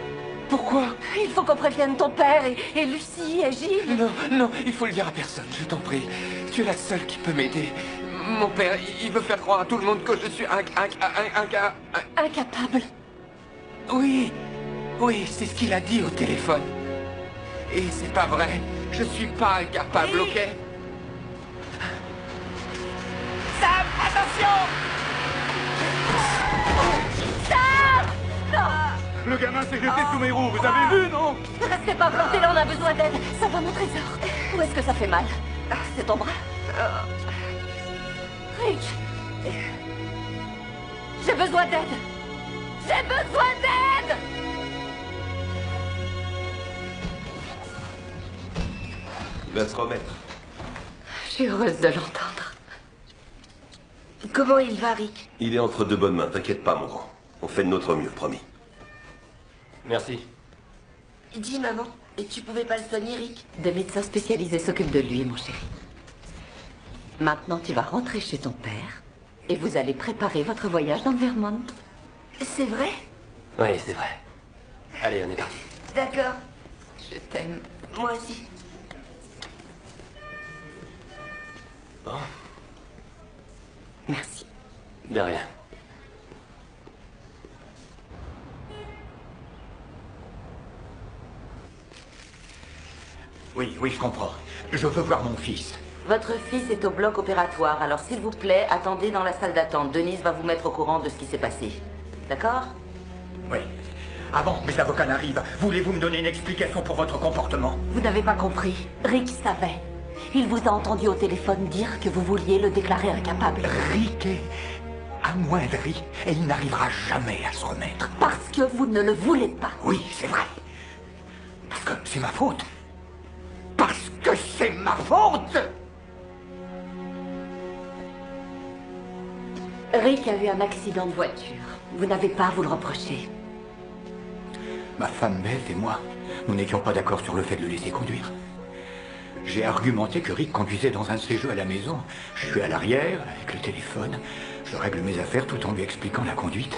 S8: Pourquoi?
S2: Il faut qu'on prévienne ton père et Lucie et Gilles.
S8: Non, non, il faut le dire à personne, je t'en prie. Tu es la seule qui peut m'aider. Mon père, il veut faire croire à tout le monde que je suis
S2: incapable.
S8: Oui, oui, c'est ce qu'il a dit au téléphone. Et c'est pas vrai. Je suis pas incapable,
S7: oui.
S8: ok?
S7: Sam, attention!
S2: Sam! Non!
S4: Le gamin s'est jeté sous mes roues, vous avez vu, non?
S2: Restez pas plantés là, on a besoin d'aide. Ça va, mon trésor? Où est-ce que ça fait mal? C'est ton bras? Rick! J'ai besoin d'aide! J'ai besoin d'aide!
S11: Il va se remettre.
S2: Je suis heureuse de l'entendre.
S7: Comment il va, Rick?
S11: Il est entre de bonnes mains, t'inquiète pas, mon grand. On fait de notre mieux, promis.
S13: Merci.
S7: Dis, maman, et tu pouvais pas le soigner, Rick?
S2: Des médecins spécialisés s'occupent de lui, mon chéri. Maintenant, tu vas rentrer chez ton père et vous allez préparer votre voyage dans le Vermont.
S7: C'est vrai?
S13: Oui, c'est vrai. Allez, on est parti.
S7: D'accord.
S2: Je t'aime.
S7: Moi aussi.
S13: Bon.
S2: Merci.
S13: De rien.
S10: Oui, oui, je comprends. Je veux voir mon fils.
S2: Votre fils est au bloc opératoire, alors s'il vous plaît, attendez dans la salle d'attente. Denise va vous mettre au courant de ce qui s'est passé. D'accord?
S10: Oui. Avant que mes avocats n'arrivent, voulez-vous me donner une explication pour votre comportement?
S2: Vous n'avez pas compris. Rick savait. Il vous a entendu au téléphone dire que vous vouliez le déclarer incapable.
S10: Rick est amoindri et il n'arrivera jamais à se remettre.
S2: Parce que vous ne le voulez pas.
S10: Oui, c'est vrai. Parce que c'est ma faute. Parce que c'est ma faute!
S2: Rick a eu un accident de voiture. Vous n'avez pas à vous le reprocher.
S10: Ma femme Beth et moi, nous n'étions pas d'accord sur le fait de le laisser conduire. J'ai argumenté que Rick conduisait dans un de ses jeux à la maison. Je suis à l'arrière, avec le téléphone. Je règle mes affaires tout en lui expliquant la conduite.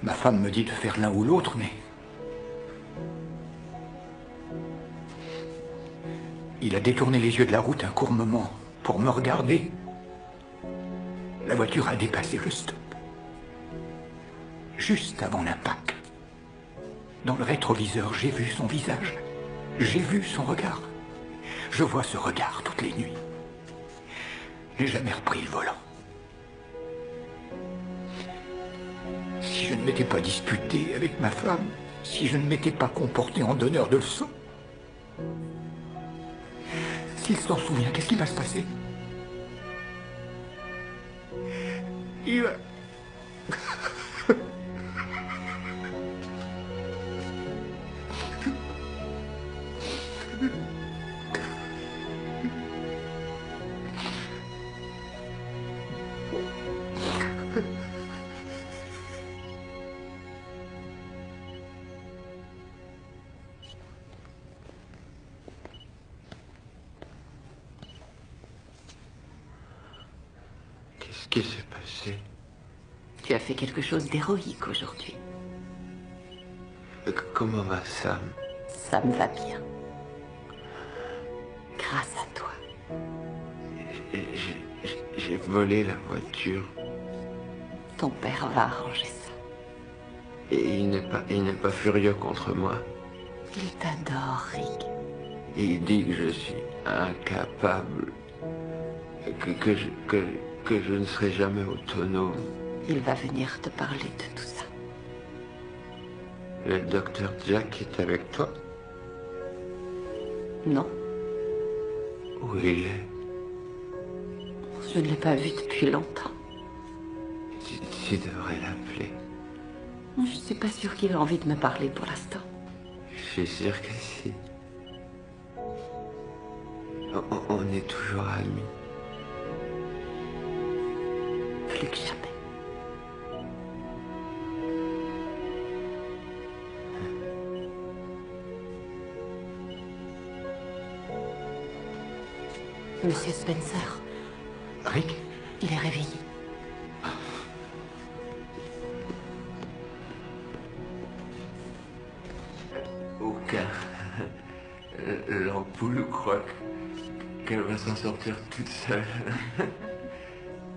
S10: Ma femme me dit de faire l'un ou l'autre, mais... Il a détourné les yeux de la route un court moment pour me regarder. La voiture a dépassé le stop. Juste avant l'impact. Dans le rétroviseur, j'ai vu son visage. J'ai vu son regard. Je vois ce regard toutes les nuits. Je n'ai jamais repris le volant. Si je ne m'étais pas disputé avec ma femme, si je ne m'étais pas comporté en donneur de leçons, s'il s'en souvient, qu'est-ce qui va se passer? Il va...
S8: Qu'est-ce qui s'est passé?
S2: Tu as fait quelque chose d'héroïque aujourd'hui.
S8: Comment va Sam?
S2: Sam va bien. Grâce à toi.
S8: J'ai volé la voiture.
S2: Ton père va arranger ça.
S8: Et il n'est pas furieux contre moi.
S2: Il t'adore, Rick.
S8: Il dit que je suis incapable, que je ne serai jamais autonome.
S2: Il va venir te parler de tout ça.
S8: Le docteur Jack est avec toi?
S2: Non.
S8: Où il est?
S2: Je ne l'ai pas vu depuis longtemps.
S8: Tu devrais l'appeler.
S2: Je ne suis pas sûre qu'il a envie de me parler pour l'instant.
S8: Je suis sûr que si. On est toujours amis.
S2: Plus que jamais. Monsieur Spencer.
S10: Rick?
S2: Il est réveillé.
S8: Aucun. L'ampoule croit qu'elle va s'en sortir toute seule.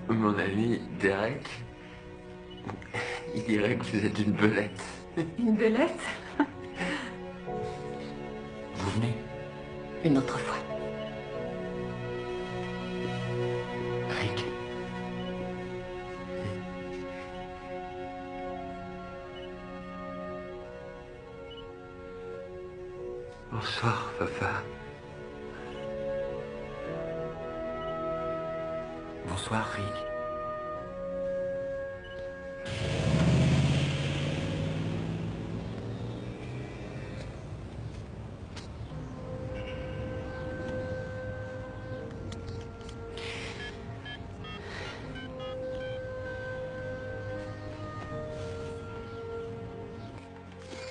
S8: Mon ami Derek, il dirait que vous êtes une belette.
S2: Une belette?
S10: Vous venez?
S2: Une autre fois.
S10: Rick.
S8: Bonsoir, papa.
S10: Bonsoir, Rick.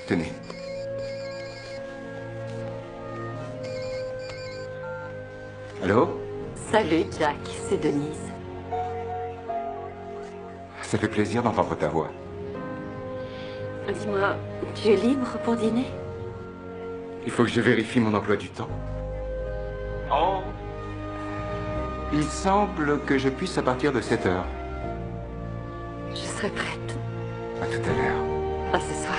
S6: Tenez. Allô?
S2: Salut, Jack. C'est Denise.
S6: Ça fait plaisir d'entendre ta voix.
S2: Dis-moi, tu es libre pour dîner?
S6: Il faut que je vérifie mon emploi du temps.
S15: Oh.
S6: Il semble que je puisse à partir de 7 heures.
S2: Je serai prête.
S6: À tout à l'heure.
S2: À ce soir.